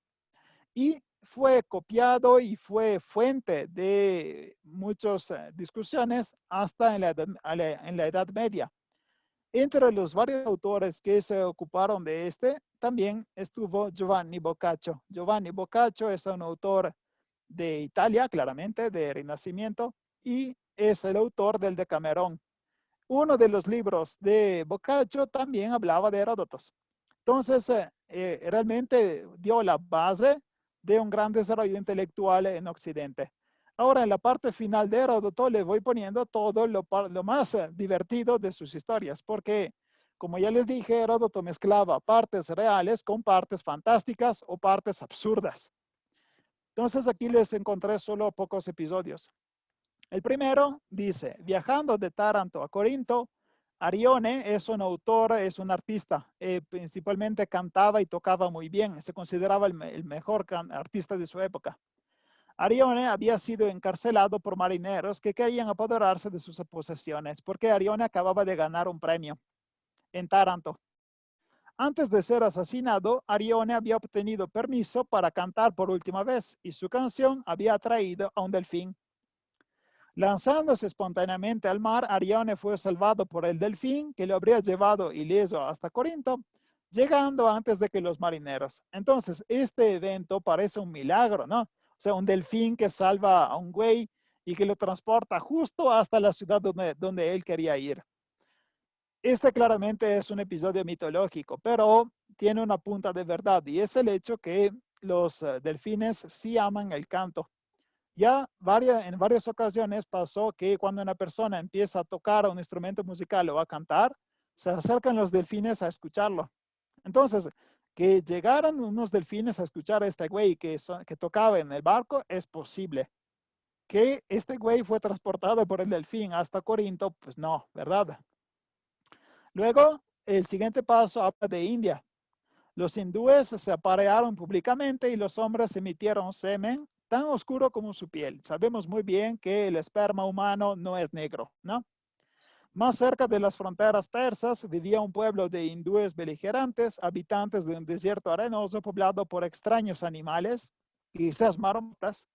Y fue copiado y fue fuente de muchas discusiones hasta en la Edad Media. Entre los varios autores que se ocuparon de este, también estuvo Giovanni Boccaccio. Giovanni Boccaccio es un autor de Italia, claramente, de Renacimiento, y es el autor del Decamerón. Uno de los libros de Boccaccio también hablaba de Heródotos. Entonces, realmente dio la base de un gran desarrollo intelectual en Occidente. Ahora, en la parte final de Heródoto, le voy poniendo todo lo más divertido de sus historias, porque, como ya les dije, Heródoto mezclaba partes reales con partes fantásticas o partes absurdas. Entonces, aquí les encontré solo pocos episodios. El primero dice, viajando de Taranto a Corinto, Arione es un autor, es un artista, principalmente cantaba y tocaba muy bien, se consideraba el mejor artista de su época. Arione había sido encarcelado por marineros que querían apoderarse de sus posesiones, porque Arione acababa de ganar un premio en Taranto. Antes de ser asesinado, Arione había obtenido permiso para cantar por última vez y su canción había atraído a un delfín. Lanzándose espontáneamente al mar, Arione fue salvado por el delfín que lo habría llevado ileso hasta Corinto, llegando antes de que los marineros. Entonces, este evento parece un milagro, ¿no? O sea, un delfín que salva a un güey y que lo transporta justo hasta la ciudad donde él quería ir. Este claramente es un episodio mitológico, pero tiene una punta de verdad y es el hecho que los delfines sí aman el canto. Ya en varias ocasiones pasó que cuando una persona empieza a tocar un instrumento musical o a cantar, se acercan los delfines a escucharlo. Entonces, que llegaran unos delfines a escuchar a este güey que tocaba en el barco es posible. Que este güey fue transportado por el delfín hasta Corinto, pues no, ¿verdad? Luego, el siguiente paso habla de India. Los hindúes se aparearon públicamente y los hombres emitieron semen tan oscuro como su piel. Sabemos muy bien que el esperma humano no es negro, ¿no? Más cerca de las fronteras persas vivía un pueblo de hindúes beligerantes, habitantes de un desierto arenoso poblado por extraños animales, quizás marmotas,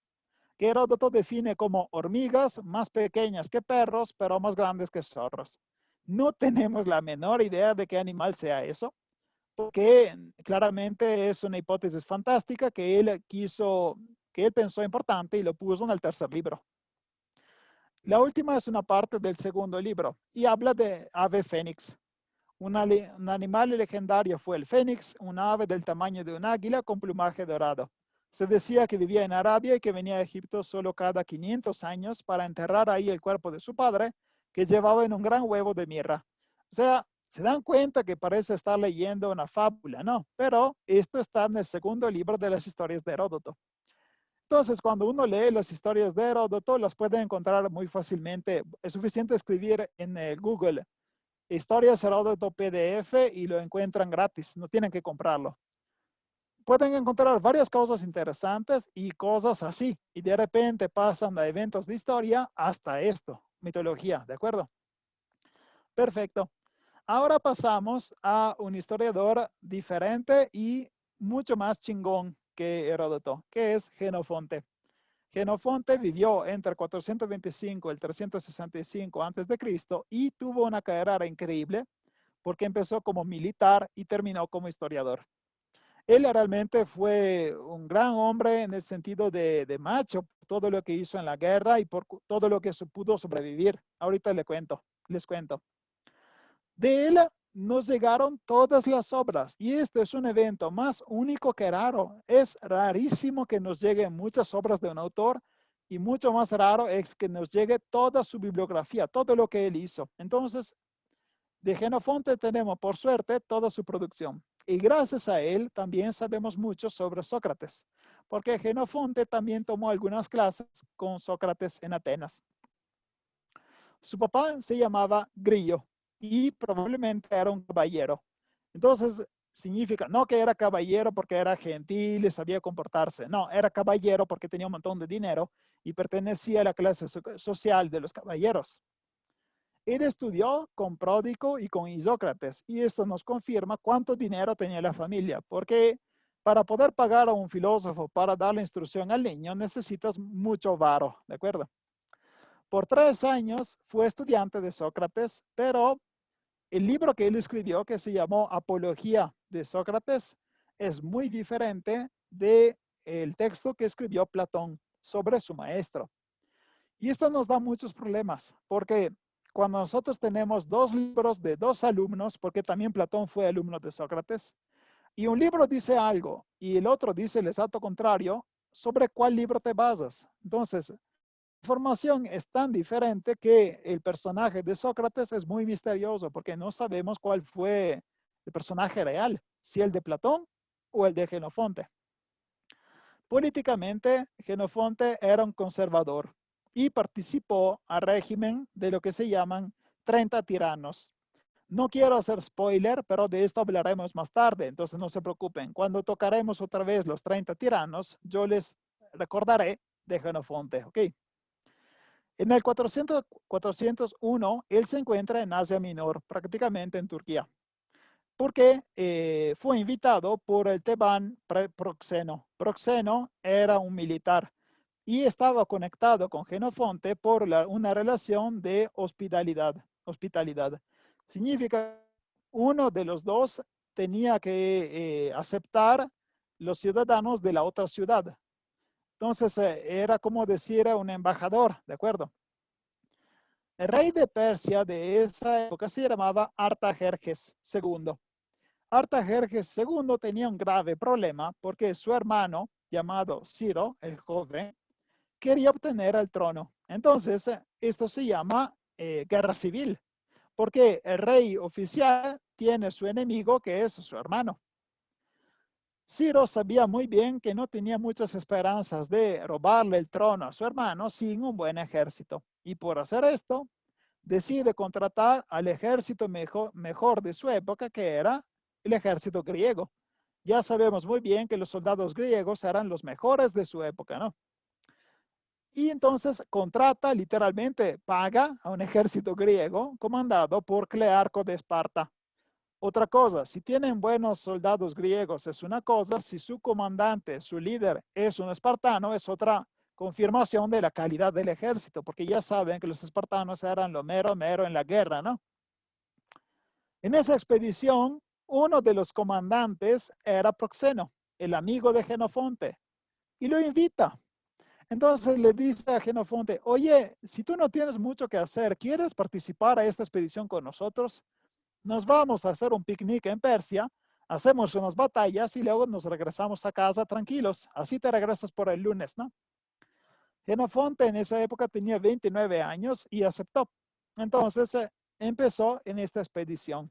que Heródoto define como hormigas más pequeñas que perros, pero más grandes que zorros. No tenemos la menor idea de qué animal sea eso, porque claramente es una hipótesis fantástica que él pensó importante y lo puso en el tercer libro. La última es una parte del segundo libro y habla de ave fénix, Un animal legendario fue el fénix, una ave del tamaño de un águila con plumaje dorado. Se decía que vivía en Arabia y que venía a Egipto solo cada 500 años para enterrar ahí el cuerpo de su padre, que llevaba en un gran huevo de mirra. O sea, se dan cuenta que parece estar leyendo una fábula, ¿no? Pero esto está en el segundo libro de las historias de Heródoto. Entonces, cuando uno lee las historias de Heródoto, las puede encontrar muy fácilmente. Es suficiente escribir en Google historias Heródoto PDF y lo encuentran gratis, no tienen que comprarlo. Pueden encontrar varias cosas interesantes y cosas así, y de repente pasan de eventos de historia hasta esto, mitología, ¿de acuerdo? Perfecto. Ahora pasamos a un historiador diferente y mucho más chingón que Heródoto, que es Jenofonte. Jenofonte vivió entre 425 y el 365 a.C. y tuvo una carrera increíble porque empezó como militar y terminó como historiador. Él realmente fue un gran hombre en el sentido de macho, todo lo que hizo en la guerra y por todo lo que pudo sobrevivir. Ahorita les cuento. De él nos llegaron todas las obras y esto es un evento más único que raro. Es rarísimo que nos lleguen muchas obras de un autor y mucho más raro es que nos llegue toda su bibliografía, todo lo que él hizo. Entonces, de Jenofonte tenemos, por suerte, toda su producción. Y gracias a él también sabemos mucho sobre Sócrates, porque Jenofonte también tomó algunas clases con Sócrates en Atenas. Su papá se llamaba Grillo y probablemente era un caballero. Entonces, significa no que era caballero porque era gentil y sabía comportarse. No, era caballero porque tenía un montón de dinero y pertenecía a la clase social de los caballeros. Él estudió con Pródico y con Isócrates y esto nos confirma cuánto dinero tenía la familia, porque para poder pagar a un filósofo para darle instrucción al niño necesitas mucho varo, ¿de acuerdo? Por 3 años fue estudiante de Sócrates, pero el libro que él escribió, que se llamó Apología de Sócrates, es muy diferente del texto que escribió Platón sobre su maestro. Y esto nos da muchos problemas, porque cuando nosotros tenemos 2 libros de 2 alumnos, porque también Platón fue alumno de Sócrates, y un libro dice algo y el otro dice el exacto contrario, ¿sobre cuál libro te basas? Entonces, información es tan diferente que el personaje de Sócrates es muy misterioso porque no sabemos cuál fue el personaje real, si el de Platón o el de Jenofonte. Políticamente, Jenofonte era un conservador y participó al régimen de lo que se llaman 30 tiranos. No quiero hacer spoiler, pero de esto hablaremos más tarde, entonces no se preocupen. Cuando tocaremos otra vez los 30 tiranos, yo les recordaré de Jenofonte, ¿ok? En el 401, él se encuentra en Asia Menor, prácticamente en Turquía, porque fue invitado por el tebán Proxeno. Proxeno era un militar y estaba conectado con Jenofonte por una relación de hospitalidad. Significa uno de los dos tenía que aceptar los ciudadanos de la otra ciudad. Entonces era como decir un embajador, ¿de acuerdo? El rey de Persia de esa época se llamaba Artajerjes II. Artajerjes II tenía un grave problema porque su hermano, llamado Ciro, el joven, quería obtener el trono. Entonces, esto se llama guerra civil, porque el rey oficial tiene su enemigo que es su hermano. Ciro sabía muy bien que no tenía muchas esperanzas de robarle el trono a su hermano sin un buen ejército. Y por hacer esto, decide contratar al ejército mejor de su época, que era el ejército griego. Ya sabemos muy bien que los soldados griegos eran los mejores de su época, ¿no? Y entonces contrata, literalmente paga a un ejército griego comandado por Clearco de Esparta. Otra cosa, si tienen buenos soldados griegos es una cosa, si su comandante, su líder es un espartano, es otra confirmación de la calidad del ejército, porque ya saben que los espartanos eran lo mero en la guerra, ¿no? En esa expedición, uno de los comandantes era Proxeno, el amigo de Jenofonte, y lo invita. Entonces le dice a Jenofonte, oye, si tú no tienes mucho que hacer, ¿quieres participar a esta expedición con nosotros? nos vamos a hacer un picnic en Persia, hacemos unas batallas y luego nos regresamos a casa tranquilos. Así te regresas por el lunes, ¿no? Jenofonte en esa época tenía 29 años y aceptó. Entonces empezó en esta expedición.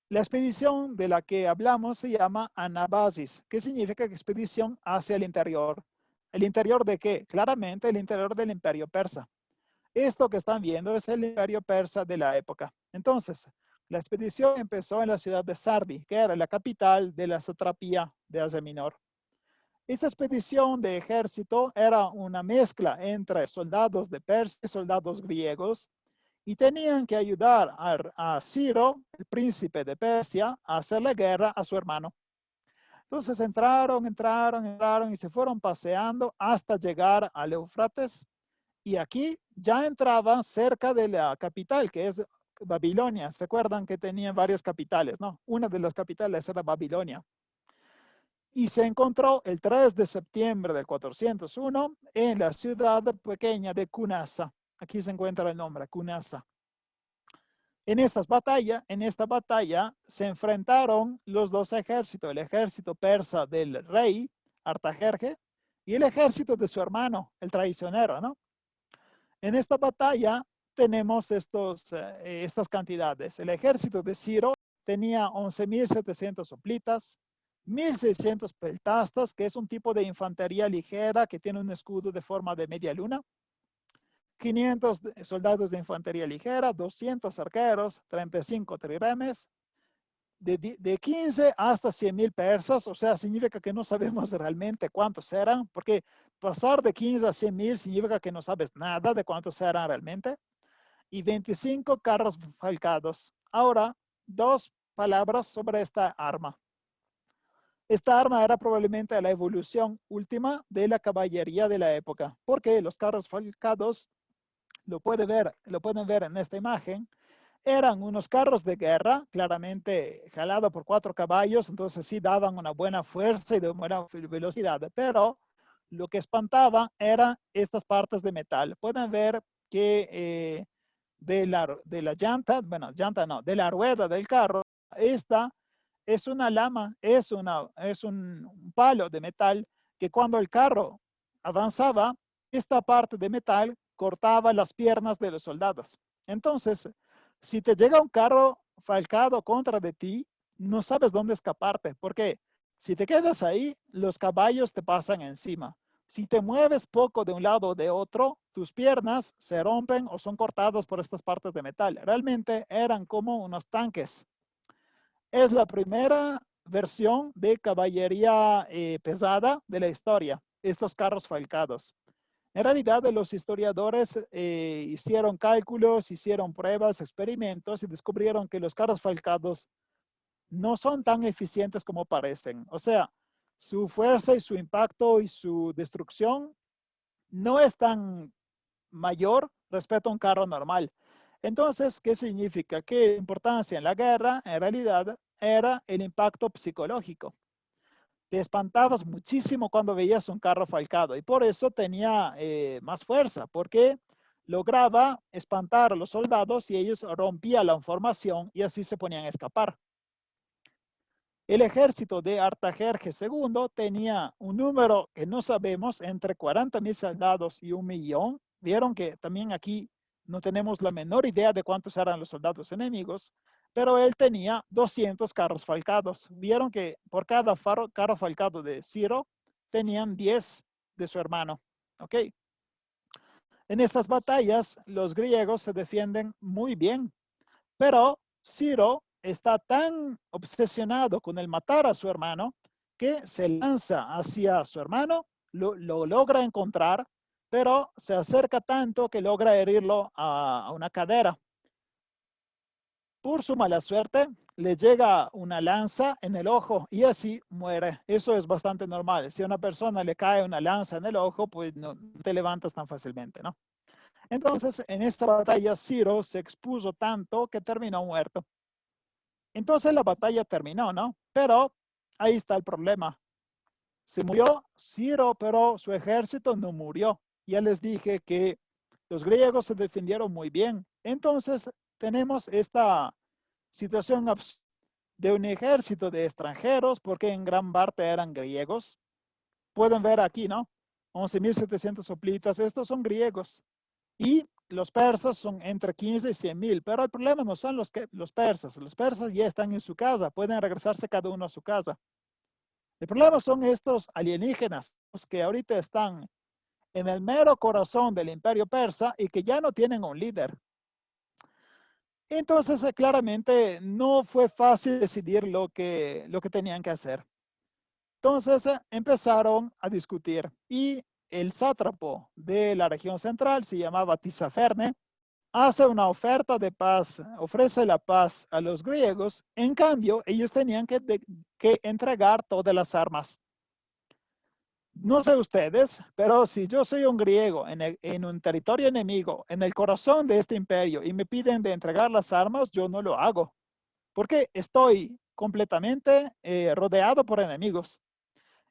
La expedición de la que hablamos se llama Anabasis, que significa expedición hacia el interior. ¿El interior de qué? Claramente el interior del imperio persa. Esto que están viendo es el imperio persa de la época. Entonces, la expedición empezó en la ciudad de Sardi, que era la capital de la satrapía de Asia Menor. Esta expedición de ejército era una mezcla entre soldados de Persia y soldados griegos y tenían que ayudar a Ciro, el príncipe de Persia, a hacer la guerra a su hermano. Entonces entraron y se fueron paseando hasta llegar al Éufrates. Y aquí ya entraban cerca de la capital, que es Babilonia. ¿Se acuerdan que tenían varias capitales, no? Una de las capitales era Babilonia. Y se encontró el 3 de septiembre del 401 en la ciudad pequeña de Cunasa. Aquí se encuentra el nombre, Cunasa. En esta batalla se enfrentaron los dos ejércitos, el ejército persa del rey Artajerje y el ejército de su hermano, el traicionero, ¿no? En esta batalla tenemos estas cantidades. El ejército de Ciro tenía 11.700 hoplitas, 1.600 peltastas, que es un tipo de infantería ligera que tiene un escudo de forma de media luna, 500 soldados de infantería ligera, 200 arqueros, 35 triremes, de 15 hasta 100.000 persas, o sea, significa que no sabemos realmente cuántos eran, porque pasar de 15 a 100.000 significa que no sabes nada de cuántos eran realmente, y 25 carros falcados. Ahora, dos palabras sobre esta arma. Esta arma era probablemente la evolución última de la caballería de la época, porque los carros falcados, lo pueden ver en esta imagen, eran unos carros de guerra, claramente jalados por 4 caballos, entonces sí daban una buena fuerza y de buena velocidad, pero lo que espantaba eran estas partes de metal. Pueden ver que de la llanta, bueno, llanta no, de la rueda del carro, esta es una lama, es un palo de metal que cuando el carro avanzaba, esta parte de metal cortaba las piernas de los soldados. Entonces, si te llega un carro falcado contra de ti, no sabes dónde escaparte, porque si te quedas ahí, los caballos te pasan encima. Si te mueves poco de un lado o de otro, tus piernas se rompen o son cortadas por estas partes de metal. Realmente eran como unos tanques. Es la primera versión de caballería pesada de la historia, estos carros falcados. En realidad, los historiadores hicieron cálculos, hicieron pruebas, experimentos y descubrieron que los carros falcados no son tan eficientes como parecen. O sea, su fuerza y su impacto y su destrucción no es tan mayor respecto a un carro normal. Entonces, ¿qué significa? ¿Qué importancia en la guerra? En realidad, era el impacto psicológico. Te espantabas muchísimo cuando veías un carro falcado y por eso tenía más fuerza, porque lograba espantar a los soldados y ellos rompían la formación y así se ponían a escapar. El ejército de Artajerjes II tenía un número que no sabemos, entre 40.000 soldados y 1.000.000. Vieron que también aquí no tenemos la menor idea de cuántos eran los soldados enemigos, pero él tenía 200 carros falcados. Vieron que por cada carro falcado de Ciro tenían 10 de su hermano. ¿Ok? En estas batallas, los griegos se defienden muy bien, pero Ciro está tan obsesionado con el matar a su hermano que se lanza hacia su hermano, lo logra encontrar, pero se acerca tanto que logra herirlo a una cadera. Por su mala suerte, le llega una lanza en el ojo y así muere. Eso es bastante normal. Si a una persona le cae una lanza en el ojo, pues no te levantas tan fácilmente, ¿no? Entonces, en esta batalla, Ciro se expuso tanto que terminó muerto. Entonces la batalla terminó, ¿no? Pero ahí está el problema. Se murió Ciro, pero su ejército no murió. Ya les dije que los griegos se defendieron muy bien. Entonces tenemos esta situación de un ejército de extranjeros, porque en gran parte eran griegos. Pueden ver aquí, ¿no? 11.700 hoplitas, estos son griegos. Y los persas son entre 15 y 100.000, pero el problema no son los persas ya están en su casa, pueden regresarse cada uno a su casa. El problema son estos alienígenas, los que ahorita están en el mero corazón del imperio persa y que ya no tienen un líder. Entonces, claramente no fue fácil decidir lo que tenían que hacer. Entonces, empezaron a discutir y el sátrapo de la región central se llamaba Tisaferne, hace una oferta de paz, ofrece la paz a los griegos. En cambio, ellos tenían que entregar todas las armas. No sé ustedes, pero si yo soy un griego en un territorio enemigo, en el corazón de este imperio, y me piden de entregar las armas, yo no lo hago, porque estoy completamente rodeado por enemigos.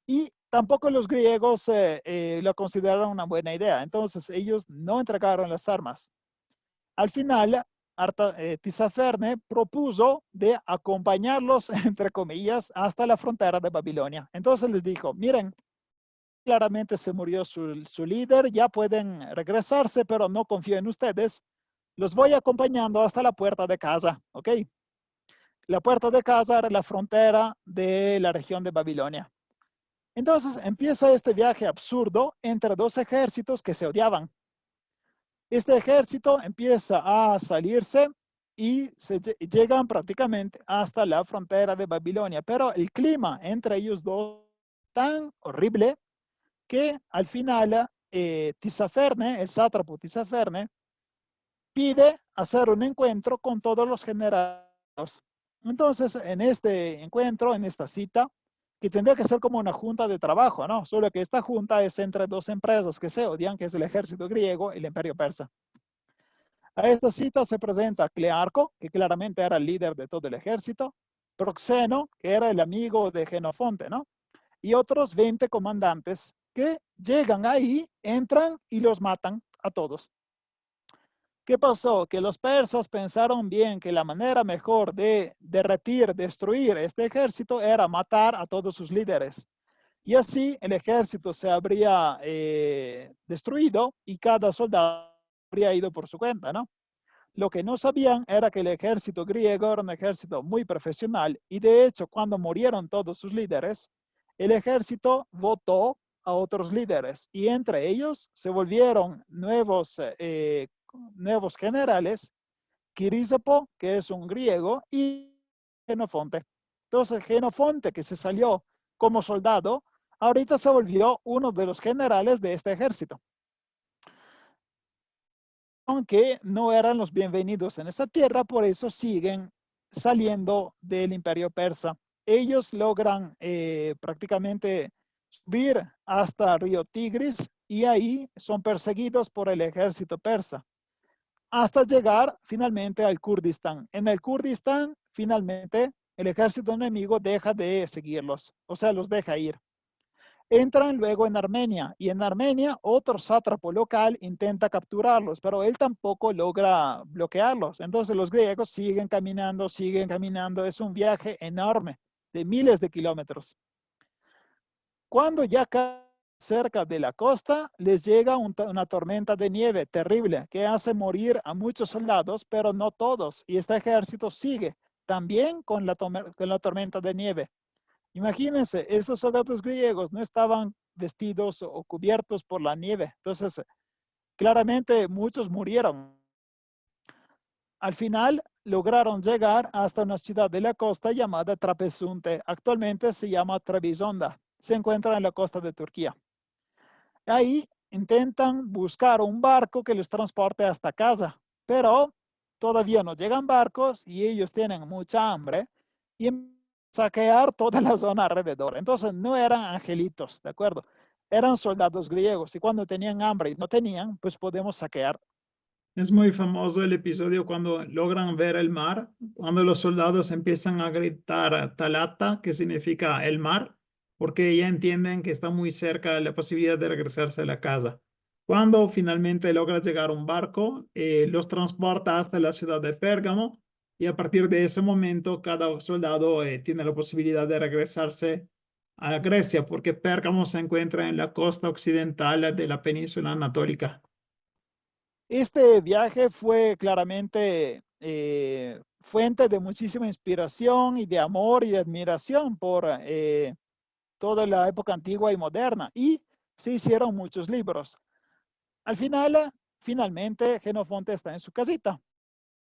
Y tampoco los griegos lo consideraron una buena idea. Entonces, ellos no entregaron las armas. Al final, Tisaferne propuso de acompañarlos, entre comillas, hasta la frontera de Babilonia. Entonces les dijo, miren, claramente se murió su líder, ya pueden regresarse, pero no confío en ustedes. Los voy acompañando hasta la puerta de casa, ¿ok? La puerta de casa era la frontera de la región de Babilonia. Entonces empieza este viaje absurdo entre dos ejércitos que se odiaban. Este ejército empieza a salirse y llegan prácticamente hasta la frontera de Babilonia, pero el clima entre ellos dos es tan horrible que al final Tisaferne, el sátrapo Tisaferne, pide hacer un encuentro con todos los generales. Entonces, en este encuentro, en esta cita, que tendría que ser como una junta de trabajo, ¿no? Solo que esta junta es entre dos empresas que se odian, que es el ejército griego y el imperio persa. A esta cita se presenta Clearco, que claramente era el líder de todo el ejército, Proxeno, que era el amigo de Genofonte, ¿no? Y otros 20 comandantes que llegan ahí, entran y los matan a todos. ¿Qué pasó? Que los persas pensaron bien que la manera mejor de destruir este ejército era matar a todos sus líderes. Y así el ejército se habría destruido y cada soldado habría ido por su cuenta, ¿no? Lo que no sabían era que el ejército griego era un ejército muy profesional y de hecho cuando murieron todos sus líderes, el ejército votó a otros líderes y entre ellos se volvieron nuevos generales, Quirisopo, que es un griego, y Genofonte. Entonces Genofonte, que se salió como soldado, ahorita se volvió uno de los generales de este ejército. Aunque no eran los bienvenidos en esa tierra, por eso siguen saliendo del imperio persa. Ellos logran prácticamente subir hasta Río Tigris y ahí son perseguidos por el ejército persa hasta llegar finalmente al Kurdistán. En el Kurdistán, finalmente, el ejército enemigo deja de seguirlos, o sea, los deja ir. Entran luego en Armenia y en Armenia otro sátrapo local intenta capturarlos, pero él tampoco logra bloquearlos. Entonces los griegos siguen caminando, es un viaje enorme de miles de kilómetros. Cuando ya cerca de la costa, les llega una tormenta de nieve terrible que hace morir a muchos soldados, pero no todos. Y este ejército sigue también con la tormenta de nieve. Imagínense, estos soldados griegos no estaban vestidos o cubiertos por la nieve. Entonces, claramente muchos murieron. Al final, lograron llegar hasta una ciudad de la costa llamada Trapesunte. Actualmente se llama Trebisonda. Se encuentra en la costa de Turquía. Ahí intentan buscar un barco que los transporte hasta casa, pero todavía no llegan barcos y ellos tienen mucha hambre y saquear toda la zona alrededor. Entonces no eran angelitos, ¿de acuerdo? Eran soldados griegos y cuando tenían hambre y no tenían, pues podemos saquear. Es muy famoso el episodio cuando logran ver el mar, cuando los soldados empiezan a gritar Talata, que significa el mar, porque ya entienden que está muy cerca de la posibilidad de regresarse a la casa. Cuando finalmente logra llegar un barco, los transporta hasta la ciudad de Pérgamo y a partir de ese momento cada soldado tiene la posibilidad de regresarse a Grecia porque Pérgamo se encuentra en la costa occidental de la península anatólica. Este viaje fue claramente fuente de muchísima inspiración y de amor y de admiración por toda la época antigua y moderna. Y se hicieron muchos libros. Al final, finalmente, Jenofonte está en su casita.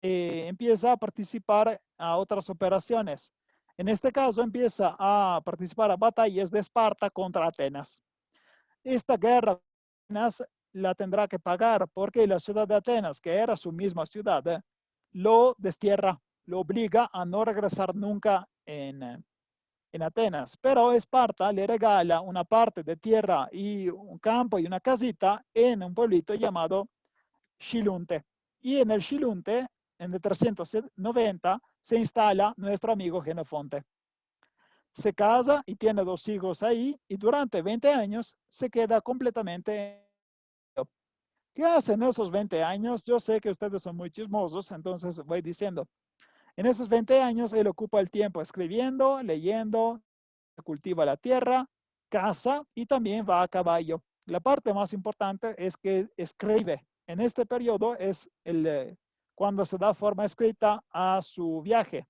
Empieza a participar a otras operaciones. En este caso, empieza a participar a batallas de Esparta contra Atenas. Esta guerra Atenas la tendrá que pagar porque la ciudad de Atenas, que era su misma ciudad, lo destierra, lo obliga a no regresar nunca en Atenas. Pero Esparta le regala una parte de tierra y un campo y una casita en un pueblito llamado Shilunte. Y en el Shilunte, en el 390, se instala nuestro amigo Genofonte. Se casa y tiene 2 hijos ahí y durante 20 años se queda completamente. ¿Qué hacen esos 20 años? Yo sé que ustedes son muy chismosos, entonces voy diciendo. En esos 20 años él ocupa el tiempo escribiendo, leyendo, cultiva la tierra, caza y también va a caballo. La parte más importante es que escribe. En este periodo es cuando se da forma escrita a su viaje.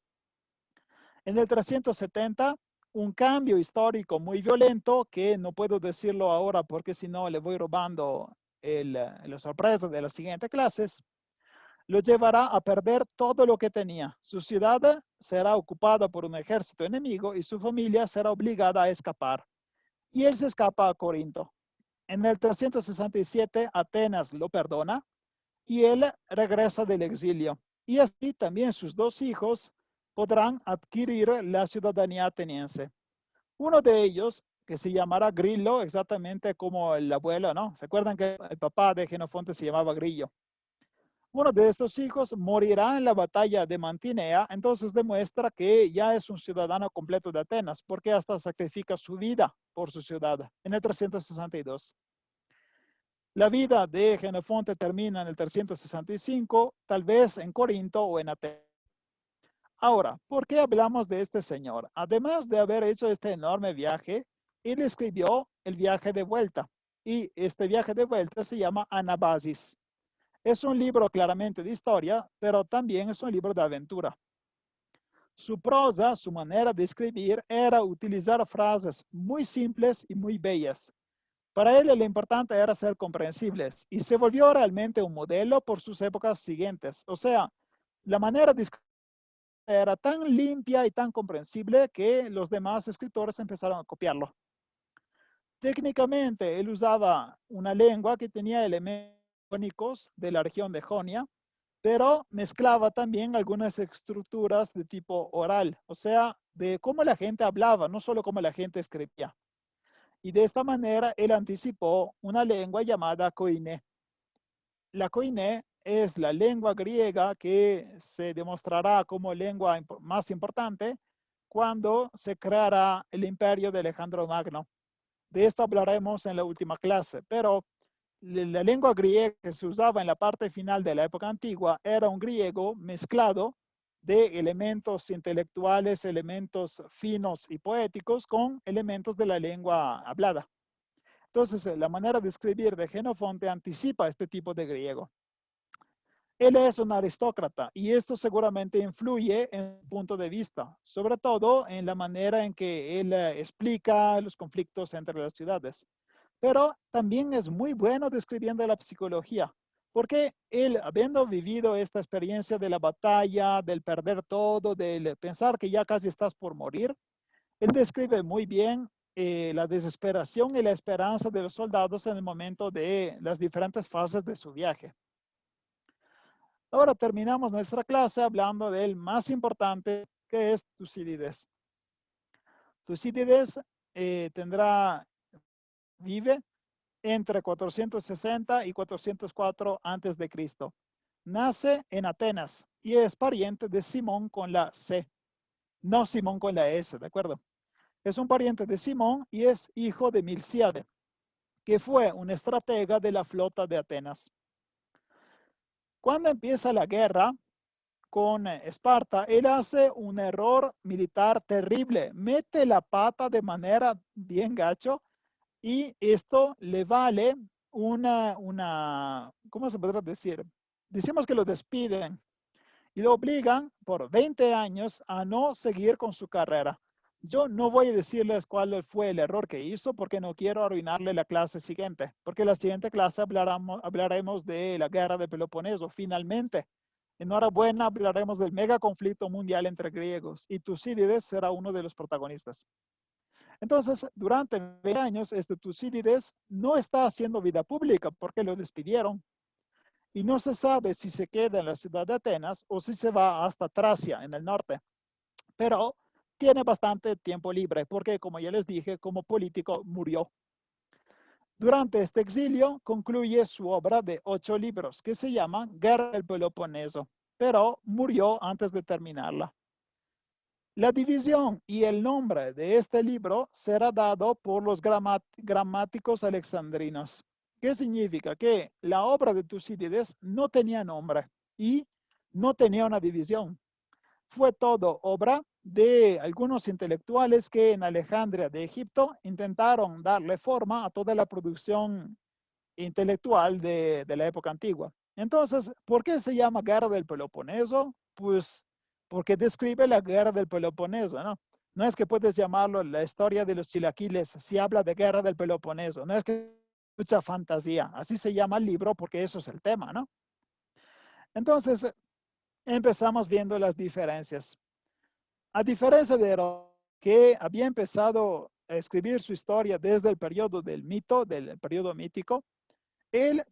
En el 370, un cambio histórico muy violento, que no puedo decirlo ahora porque si no le voy robando la sorpresa de las siguientes clases, lo llevará a perder todo lo que tenía. Su ciudad será ocupada por un ejército enemigo y su familia será obligada a escapar. Y él se escapa a Corinto. En el 367, Atenas lo perdona y él regresa del exilio. Y así también sus 2 hijos podrán adquirir la ciudadanía ateniense. Uno de ellos, que se llamará Grillo, exactamente como el abuelo, ¿no? ¿Se acuerdan que el papá de Jenofonte se llamaba Grillo? Uno de estos hijos morirá en la batalla de Mantinea, entonces demuestra que ya es un ciudadano completo de Atenas, porque hasta sacrifica su vida por su ciudad en el 362. La vida de Jenofonte termina en el 365, tal vez en Corinto o en Atenas. Ahora, ¿por qué hablamos de este señor? Además de haber hecho este enorme viaje, él escribió el viaje de vuelta. Y este viaje de vuelta se llama Anabasis. Es un libro claramente de historia, pero también es un libro de aventura. Su prosa, su manera de escribir era utilizar frases muy simples y muy bellas. Para él lo importante era ser comprensibles y se volvió realmente un modelo por sus épocas siguientes. O sea, la manera de escribir era tan limpia y tan comprensible que los demás escritores empezaron a copiarlo. Técnicamente, él usaba una lengua que tenía elementos jónicos de la región de Jonia, pero mezclaba también algunas estructuras de tipo oral, o sea, de cómo la gente hablaba, no solo cómo la gente escribía. Y de esta manera, él anticipó una lengua llamada Koiné. La Koiné es la lengua griega que se demostrará como lengua más importante cuando se creará el imperio de Alejandro Magno. De esto hablaremos en la última clase, pero la lengua griega que se usaba en la parte final de la época antigua era un griego mezclado de elementos intelectuales, elementos finos y poéticos con elementos de la lengua hablada. Entonces, la manera de escribir de Jenofonte anticipa este tipo de griego. Él es un aristócrata y esto seguramente influye en su punto de vista, sobre todo en la manera en que él explica los conflictos entre las ciudades. Pero también es muy bueno describiendo la psicología, porque él, habiendo vivido esta experiencia de la batalla, del perder todo, del pensar que ya casi estás por morir, él describe muy bien la desesperación y la esperanza de los soldados en el momento de las diferentes fases de su viaje. Ahora terminamos nuestra clase hablando del más importante, que es Tucídides. Tucídides vive entre 460 y 404 antes de Cristo. Nace en Atenas y es pariente de Simón con la C, no Simón con la S, ¿de acuerdo? Es un pariente de Simón y es hijo de Milcíade. que fue un estratega de la flota de Atenas. Cuando empieza la guerra con Esparta, él hace un error militar terrible, mete la pata de manera bien gacho y esto le vale ¿cómo se podría decir? Decimos que lo despiden y lo obligan por 20 años a no seguir con su carrera. Yo no voy a decirles cuál fue el error que hizo porque no quiero arruinarle la clase siguiente, porque la siguiente clase hablaremos de la guerra de Peloponeso, finalmente. Enhorabuena, hablaremos del mega conflicto mundial entre griegos y Tucídides será uno de los protagonistas. Entonces, durante 20 años, Tucídides no está haciendo vida pública porque lo despidieron y no se sabe si se queda en la ciudad de Atenas o si se va hasta Tracia, en el norte. Pero tiene bastante tiempo libre porque, como ya les dije, como político murió. Durante este exilio concluye su obra de 8 libros que se llama Guerra del Peloponeso, pero murió antes de terminarla. La división y el nombre de este libro será dado por los gramáticos alexandrinos. ¿Qué significa? Que la obra de Tucídides no tenía nombre y no tenía una división. Fue todo obra de algunos intelectuales que en Alejandría de Egipto intentaron darle forma a toda la producción intelectual de la época antigua. Entonces, ¿por qué se llama Guerra del Peloponeso? Pues porque describe la Guerra del Peloponeso, ¿no? No es que puedes llamarlo la historia de los chilaquiles, si habla de Guerra del Peloponeso, no es que mucha fantasía, así se llama el libro porque eso es el tema, ¿no? Entonces, empezamos viendo las diferencias. A diferencia de Heródoto, que había empezado a escribir su historia desde el periodo del mito, del periodo mítico,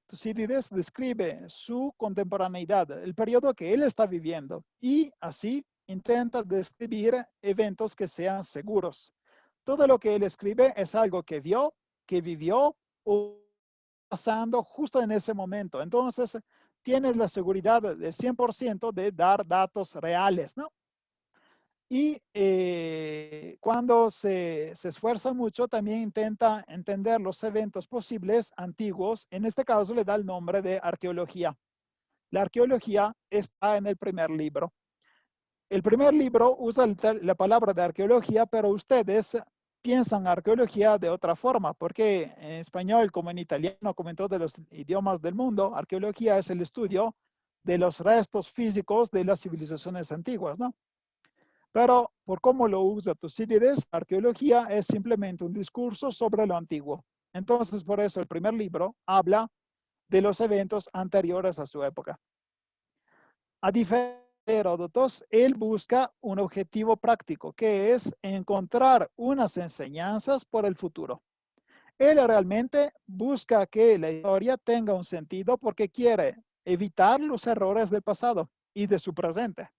Tucídides describe su contemporaneidad, el periodo que él está viviendo, y así intenta describir eventos que sean seguros. Todo lo que él escribe es algo que vio, que vivió o pasando justo en ese momento. Entonces, tienes la seguridad del 100% de dar datos reales, ¿no? Y cuando se esfuerza mucho, también intenta entender los eventos posibles antiguos. En este caso le da el nombre de arqueología. La arqueología está en el primer libro. El primer libro usa la palabra de arqueología, pero ustedes piensan arqueología de otra forma, porque en español, como en italiano, como en todos los idiomas del mundo, arqueología es el estudio de los restos físicos de las civilizaciones antiguas, ¿no? Pero por cómo lo usa Tucídides, arqueología es simplemente un discurso sobre lo antiguo. Entonces, por eso el primer libro habla de los eventos anteriores a su época. A diferencia de Heródoto, él busca un objetivo práctico, que es encontrar unas enseñanzas por el futuro. Él realmente busca que la historia tenga un sentido porque quiere evitar los errores del pasado y de su presente.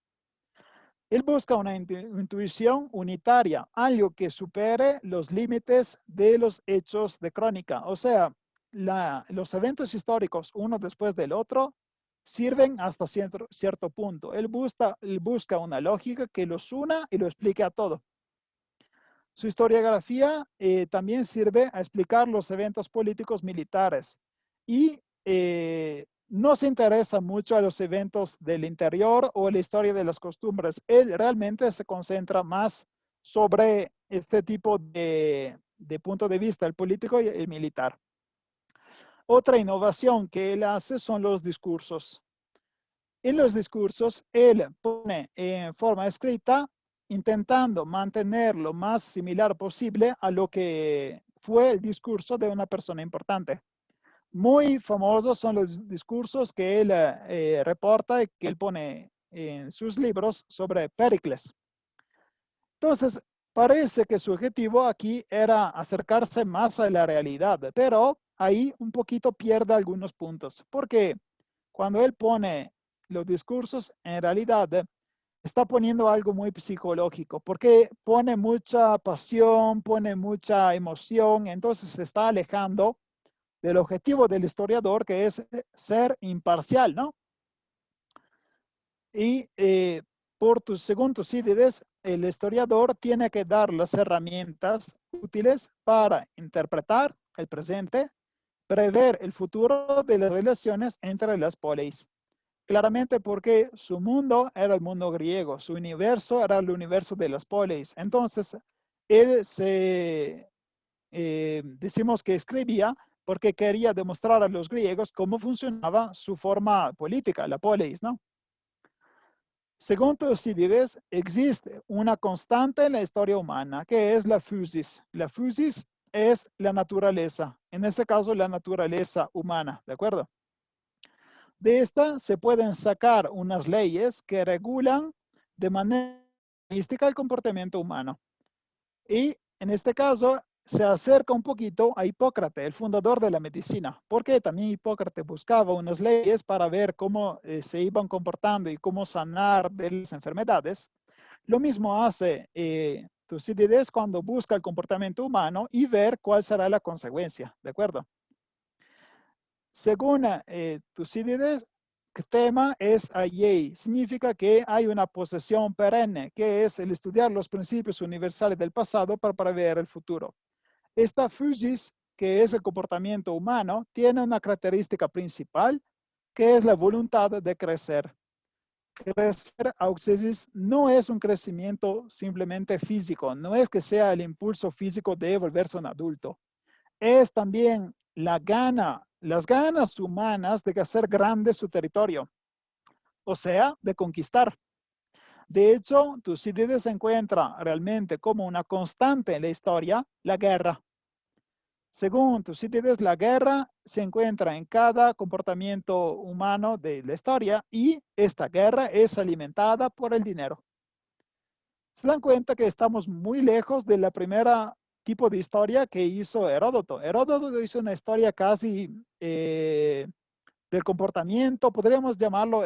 Él busca una intuición unitaria, algo que supere los límites de los hechos de crónica. O sea, los eventos históricos, uno después del otro, sirven hasta cierto punto. Él busca una lógica que los una y lo explique a todo. Su historiografía también sirve a explicar los eventos políticos militares y no se interesa mucho a los eventos del interior o la historia de las costumbres. Él realmente se concentra más sobre este tipo de punto de vista, el político y el militar. Otra innovación que él hace son los discursos. En los discursos, él pone en forma escrita, intentando mantener lo más similar posible a lo que fue el discurso de una persona importante. Muy famosos son los discursos que él reporta y que él pone en sus libros sobre Pericles. Entonces, parece que su objetivo aquí era acercarse más a la realidad, pero ahí un poquito pierde algunos puntos, porque cuando él pone los discursos, en realidad está poniendo algo muy psicológico, porque pone mucha pasión, pone mucha emoción, entonces se está alejando del objetivo del historiador, que es ser imparcial, ¿no? Y según Tucídides, el historiador tiene que dar las herramientas útiles para interpretar el presente prever el futuro de las relaciones entre las polis. Claramente porque su mundo era el mundo griego, su universo era el universo de las polis. Entonces, él decimos que escribía porque quería demostrar a los griegos cómo funcionaba su forma política, la polis, ¿no? Según Tucídides, existe una constante en la historia humana, que es la physis. La physis es la naturaleza, en este caso la naturaleza humana, ¿de acuerdo? De esta se pueden sacar unas leyes que regulan de manera mística el comportamiento humano. Y en este caso se acerca un poquito a Hipócrates, el fundador de la medicina, porque también Hipócrates buscaba unas leyes para ver cómo se iban comportando y cómo sanar de las enfermedades. Lo mismo hace Tucídides cuando busca el comportamiento humano y ver cuál será la consecuencia, ¿de acuerdo? Según Tucídides, el tema es ayei, significa que hay una posesión perenne, que es el estudiar los principios universales del pasado para prever el futuro. Esta physis, que es el comportamiento humano, tiene una característica principal, que es la voluntad de crecer. Crecer auxesis no es un crecimiento simplemente físico, no es que sea el impulso físico de volverse un adulto. Es también las ganas humanas de hacer grande su territorio, o sea, de conquistar. De hecho, Tucídides encuentra realmente como una constante en la historia la guerra. Según Tucídides, la guerra se encuentra en cada comportamiento humano de la historia y esta guerra es alimentada por el dinero. Se dan cuenta que estamos muy lejos de la primera tipo de historia que hizo Heródoto. Heródoto hizo una historia casi del comportamiento, podríamos llamarlo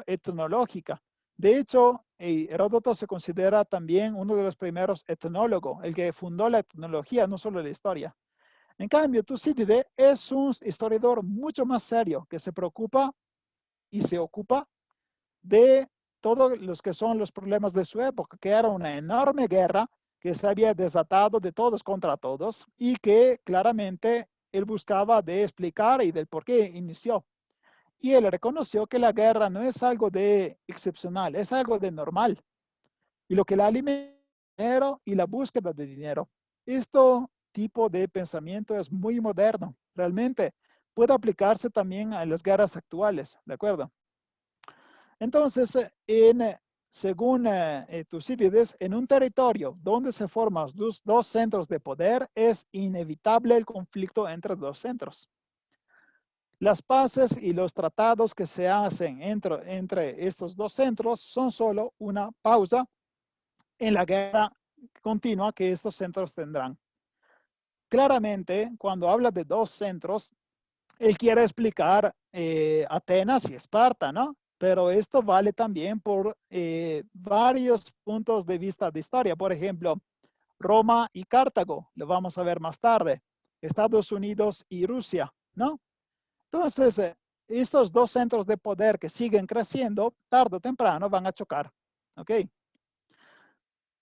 etnológica. De hecho, Heródoto se considera también uno de los primeros etnólogos, el que fundó la etnología, no solo la historia. En cambio, Tucídides es un historiador mucho más serio que se preocupa y se ocupa de todos los que son los problemas de su época, que era una enorme guerra que se había desatado de todos contra todos y que claramente él buscaba de explicar y del por qué inició. Y él reconoció que la guerra no es algo de excepcional, es algo de normal. Y lo que la alimenta es el dinero y la búsqueda de dinero. Esto tipo de pensamiento es muy moderno. Realmente puede aplicarse también a las guerras actuales, ¿de acuerdo? Entonces, según Tucídides, en un territorio donde se forman dos centros de poder, es inevitable el conflicto entre dos centros. Las paces y los tratados que se hacen entre estos dos centros son solo una pausa en la guerra continua que estos centros tendrán. Claramente, cuando habla de dos centros, él quiere explicar Atenas y Esparta, ¿no? Pero esto vale también por varios puntos de vista de historia. Por ejemplo, Roma y Cartago, lo vamos a ver más tarde. Estados Unidos y Rusia, ¿no? Entonces, estos dos centros de poder que siguen creciendo, tarde o temprano van a chocar, ¿ok?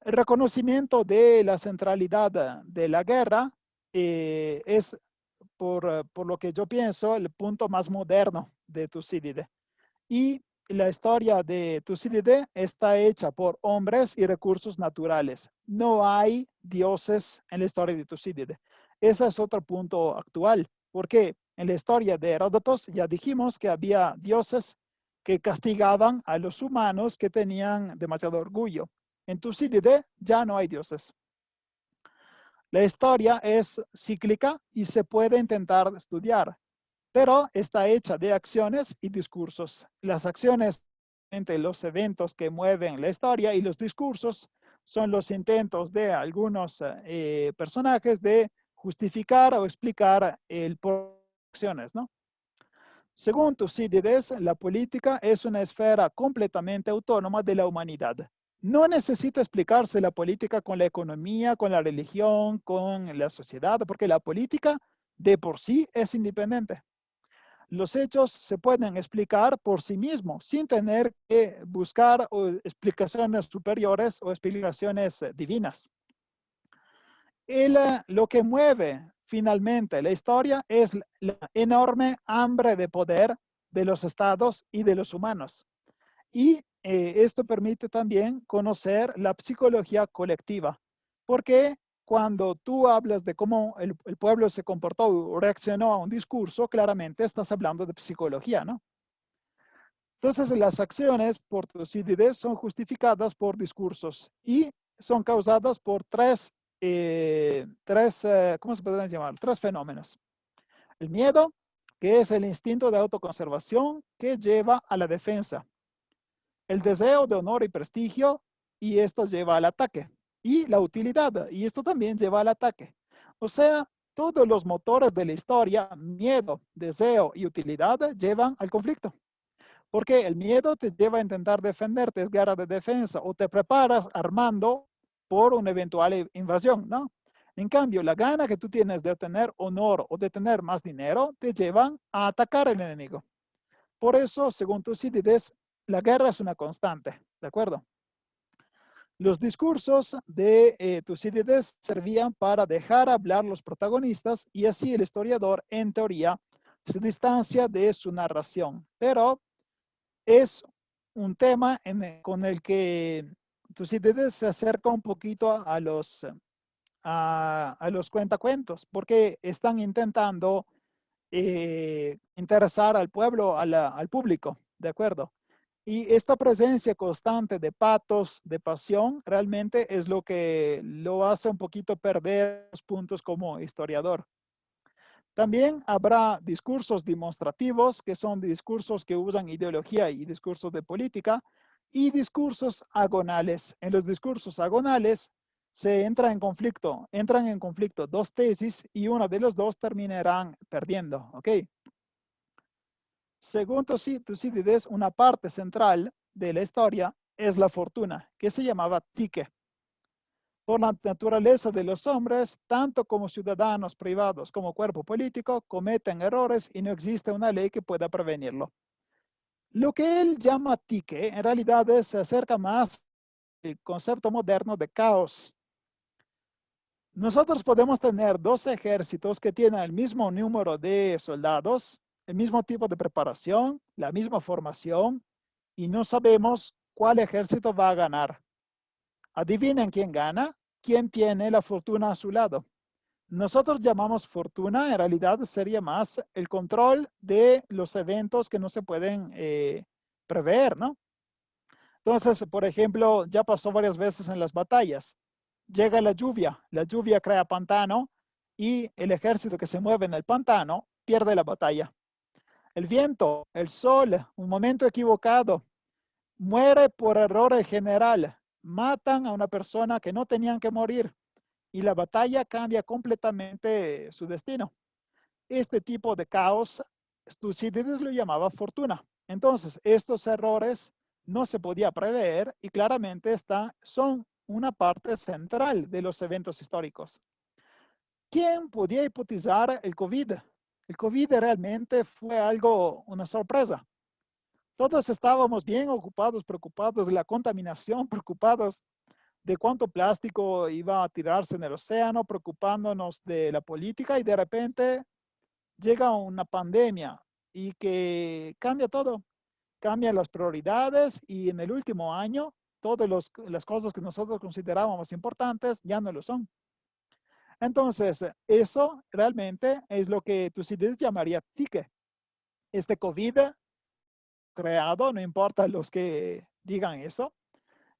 El reconocimiento de la centralidad de la guerra es, por lo que yo pienso, el punto más moderno de Tucídides. Y la historia de Tucídides está hecha por hombres y recursos naturales. No hay dioses en la historia de Tucídides. Ese es otro punto actual, porque en la historia de Heródoto ya dijimos que había dioses que castigaban a los humanos que tenían demasiado orgullo. En Tucídides ya no hay dioses. La historia es cíclica y se puede intentar estudiar, pero está hecha de acciones y discursos. Las acciones entre los eventos que mueven la historia y los discursos son los intentos de algunos personajes de justificar o explicar el por acciones, ¿no? Según Tucídides, la política es una esfera completamente autónoma de la humanidad. No necesita explicarse la política con la economía, con la religión, con la sociedad, porque la política de por sí es independiente. Los hechos se pueden explicar por sí mismos, sin tener que buscar explicaciones superiores o explicaciones divinas. Lo que mueve finalmente, la historia es la enorme hambre de poder de los estados y de los humanos. Y esto permite también conocer la psicología colectiva, porque cuando tú hablas de cómo el pueblo se comportó o reaccionó a un discurso, claramente estás hablando de psicología, ¿no? Entonces, las acciones por Tucídides son justificadas por discursos y son causadas por ¿cómo se podrían llamar? Tres fenómenos. El miedo, que es el instinto de autoconservación que lleva a la defensa. El deseo de honor y prestigio, y esto lleva al ataque. Y la utilidad, y esto también lleva al ataque. O sea, todos los motores de la historia, miedo, deseo y utilidad, llevan al conflicto. Porque el miedo te lleva a intentar defenderte, es guerra de defensa, o te preparas armando por una eventual invasión, ¿no? En cambio, la gana que tú tienes de obtener honor o de tener más dinero te llevan a atacar al enemigo. Por eso, según Tucídides, la guerra es una constante, ¿de acuerdo? Los discursos de Tucídides servían para dejar hablar los protagonistas y así el historiador, en teoría, se distancia de su narración. Pero es un tema con el que Tucídides se acerca un poquito a los cuentacuentos, porque están intentando interesar al pueblo, al público, ¿de acuerdo? Y esta presencia constante de patos, de pasión, realmente es lo que lo hace un poquito perder los puntos como historiador. También habrá discursos demostrativos, que son discursos que usan ideología y discursos de política, y discursos agonales. En los discursos agonales entran en conflicto dos tesis y una de los dos terminarán perdiendo, ¿ok? Según Tucídides, una parte central de la historia es la fortuna, que se llamaba tique. Por la naturaleza de los hombres, tanto como ciudadanos privados como cuerpo político, cometen errores y no existe una ley que pueda prevenirlo. Lo que él llama tique, en realidad se acerca más al concepto moderno de caos. Nosotros podemos tener dos ejércitos que tienen el mismo número de soldados, el mismo tipo de preparación, la misma formación, y no sabemos cuál ejército va a ganar. Adivinen quién gana, quién tiene la fortuna a su lado. Nosotros llamamos fortuna, en realidad sería más el control de los eventos que no se pueden prever, ¿no? Entonces, por ejemplo, ya pasó varias veces en las batallas. Llega la lluvia crea pantano y el ejército que se mueve en el pantano pierde la batalla. El viento, el sol, un momento equivocado, muere por error el general. Matan a una persona que no tenían que morir y la batalla cambia completamente su destino. Este tipo de caos, Tucídides lo llamaba fortuna. Entonces, estos errores no se podía prever y claramente son una parte central de los eventos históricos. ¿Quién podía hipotizar el COVID? El COVID realmente fue una sorpresa. Todos estábamos bien ocupados, preocupados de la contaminación, preocupados de cuánto plástico iba a tirarse en el océano, preocupándonos de la política y de repente llega una pandemia y que cambia todo, cambia las prioridades y en el último año todas las cosas que nosotros considerábamos importantes ya no lo son. Entonces, eso realmente es lo que Tucídides llamaría tique. Este COVID creado, no importa los que digan eso,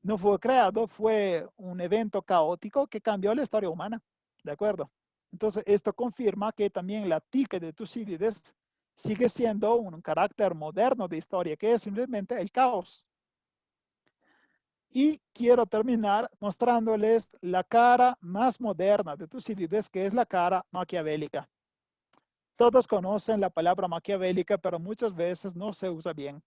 no fue creado, fue un evento caótico que cambió la historia humana, ¿de acuerdo? Entonces, esto confirma que también la tique de Tucídides sigue siendo un carácter moderno de historia, que es simplemente el caos. Y quiero terminar mostrándoles la cara más moderna de Tucídides, que es la cara maquiavélica. Todos conocen la palabra maquiavélica, pero muchas veces no se usa bien.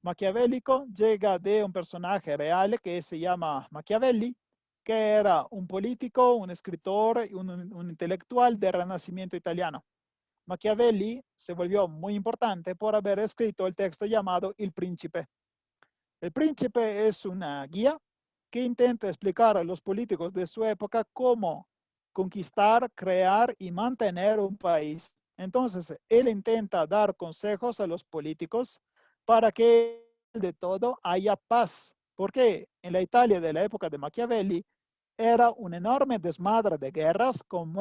Maquiavélico llega de un personaje real que se llama Machiavelli, que era un político, un escritor y un intelectual del Renacimiento italiano. Machiavelli se volvió muy importante por haber escrito el texto llamado Il Príncipe. El Príncipe es una guía que intenta explicar a los políticos de su época cómo conquistar, crear y mantener un país. Entonces, él intenta dar consejos a los políticos para que de todo haya paz. Porque en la Italia de la época de Machiavelli era un enorme desmadre de guerras con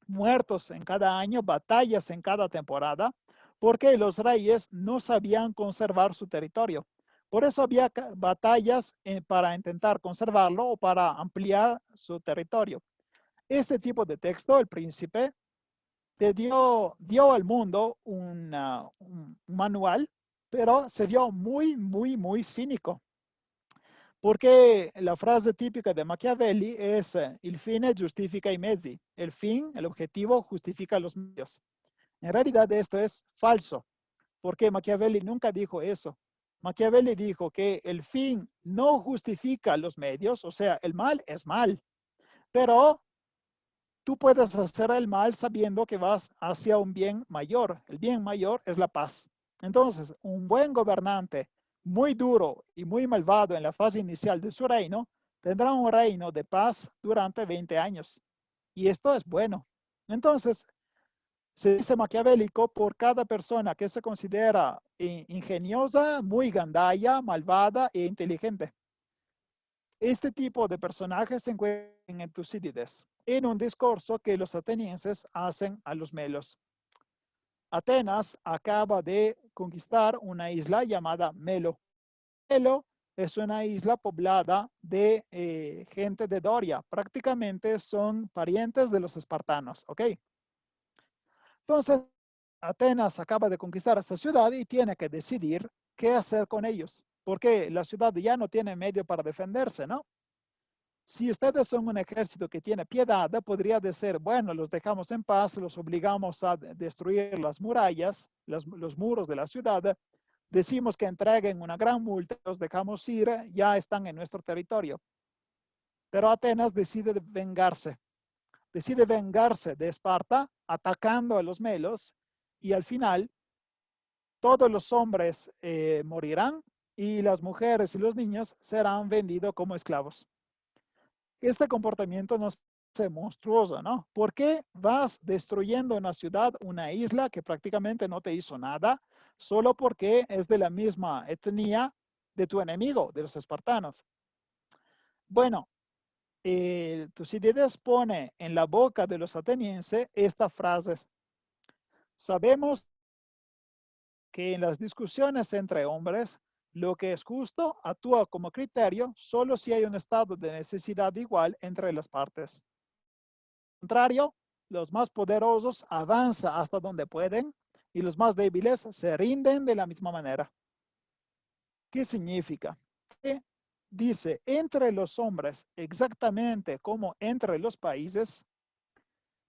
muertos en cada año, batallas en cada temporada, porque los reyes no sabían conservar su territorio. Por eso había batallas para intentar conservarlo o para ampliar su territorio. Este tipo de texto, El Príncipe, dio al mundo un manual, pero se vio muy cínico. Porque la frase típica de Machiavelli es il fine giustifica i mezzi. El fin, el objetivo, justifica los medios. En realidad esto es falso, porque Machiavelli nunca dijo eso. Machiavelli dijo que el fin no justifica los medios, o sea, el mal es mal, pero tú puedes hacer el mal sabiendo que vas hacia un bien mayor. El bien mayor es la paz. Entonces, un buen gobernante muy duro y muy malvado en la fase inicial de su reino, tendrá un reino de paz durante 20 años. Y esto es bueno. Entonces, se dice maquiavélico por cada persona que se considera ingeniosa, muy gandalla, malvada e inteligente. Este tipo de personajes se encuentran en Tucídides, en un discurso que los atenienses hacen a los melos. Atenas acaba de conquistar una isla llamada Melo. Melo es una isla poblada de gente de Doria. Prácticamente son parientes de los espartanos, ¿ok? Entonces, Atenas acaba de conquistar esta ciudad y tiene que decidir qué hacer con ellos, porque la ciudad ya no tiene medio para defenderse, ¿no? Si ustedes son un ejército que tiene piedad, podría decir, bueno, los dejamos en paz, los obligamos a destruir las murallas, los muros de la ciudad, decimos que entreguen una gran multa, los dejamos ir, ya están en nuestro territorio. Pero Atenas decide vengarse de Esparta, atacando a los melos, y al final todos los hombres morirán y las mujeres y los niños serán vendidos como esclavos. Este comportamiento nos parece monstruoso, ¿no? ¿Por qué vas destruyendo una ciudad, una isla que prácticamente no te hizo nada, solo porque es de la misma etnia de tu enemigo, de los espartanos? Bueno, Tucídides pone en la boca de los atenienses esta frase: sabemos que en las discusiones entre hombres, lo que es justo actúa como criterio solo si hay un estado de necesidad igual entre las partes. Al contrario, los más poderosos avanzan hasta donde pueden y los más débiles se rinden de la misma manera. ¿Qué significa? Que dice, entre los hombres, exactamente como entre los países,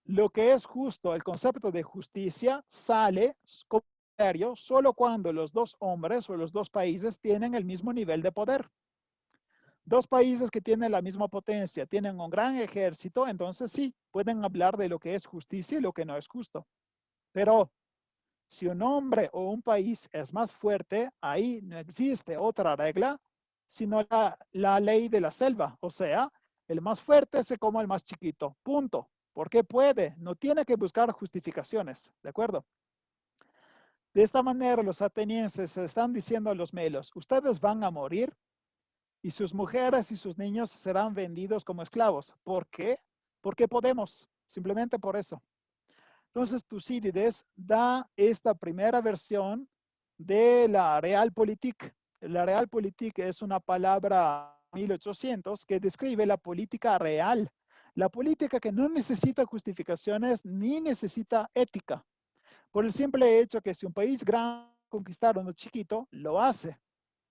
lo que es justo, el concepto de justicia, sale como criterio solo cuando los dos hombres o los dos países tienen el mismo nivel de poder. Dos países que tienen la misma potencia, tienen un gran ejército, entonces sí, pueden hablar de lo que es justicia y lo que no es justo. Pero si un hombre o un país es más fuerte, ahí no existe otra regla, sino la ley de la selva. O sea, el más fuerte se come al más chiquito. Punto. Porque puede, no tiene que buscar justificaciones. ¿De acuerdo? De esta manera, los atenienses están diciendo a los melos, ustedes van a morir y sus mujeres y sus niños serán vendidos como esclavos. ¿Por qué? Porque podemos, simplemente por eso. Entonces, Tucídides da esta primera versión de la Realpolitik. La Realpolitik es una palabra 1800 que describe la política real, la política que no necesita justificaciones ni necesita ética, por el simple hecho que si un país grande conquistar uno chiquito, lo hace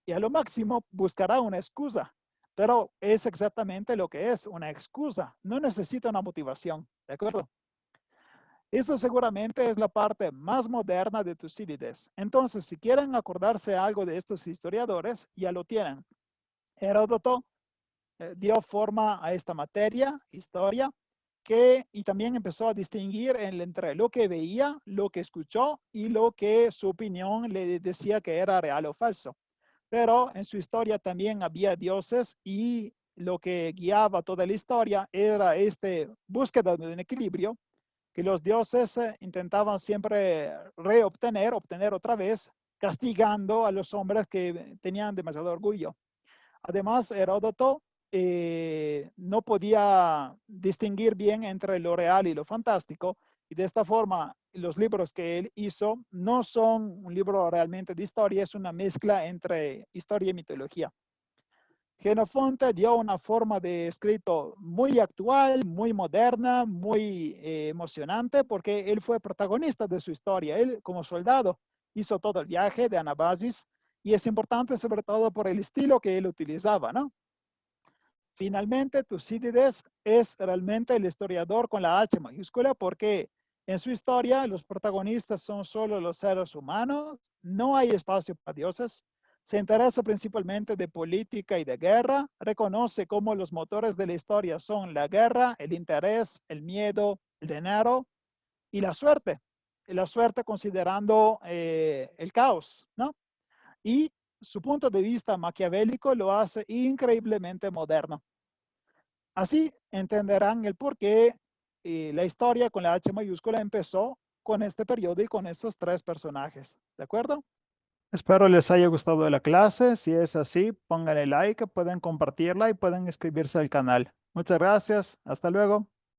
y a lo máximo buscará una excusa, pero es exactamente lo que es, una excusa, no necesita una motivación, ¿de acuerdo? Esto seguramente es la parte más moderna de Tucídides. Entonces, si quieren acordarse algo de estos historiadores, ya lo tienen. Heródoto dio forma a esta materia, historia, y también empezó a distinguir entre lo que veía, lo que escuchó y lo que su opinión le decía que era real o falso. Pero en su historia también había dioses y lo que guiaba toda la historia era esta búsqueda de un equilibrio que los dioses intentaban siempre obtener otra vez, castigando a los hombres que tenían demasiado orgullo. Además, Heródoto no podía distinguir bien entre lo real y lo fantástico, y de esta forma los libros que él hizo no son un libro realmente de historia, es una mezcla entre historia y mitología. Genofonte dio una forma de escrito muy actual, muy moderna, muy emocionante, porque él fue protagonista de su historia. Él, como soldado, hizo todo el viaje de Anabasis y es importante sobre todo por el estilo que él utilizaba, ¿no? Finalmente, Tucídides es realmente el historiador con la H mayúscula porque en su historia los protagonistas son solo los seres humanos, no hay espacio para dioses, se interesa principalmente de política y de guerra, reconoce cómo los motores de la historia son la guerra, el interés, el miedo, el dinero y la suerte. Y la suerte considerando el caos, ¿no? Y su punto de vista maquiavélico lo hace increíblemente moderno. Así entenderán el por qué la historia con la H mayúscula empezó con este periodo y con estos tres personajes. ¿De acuerdo? Espero les haya gustado la clase. Si es así, pónganle like, pueden compartirla y pueden inscribirse al canal. Muchas gracias. Hasta luego.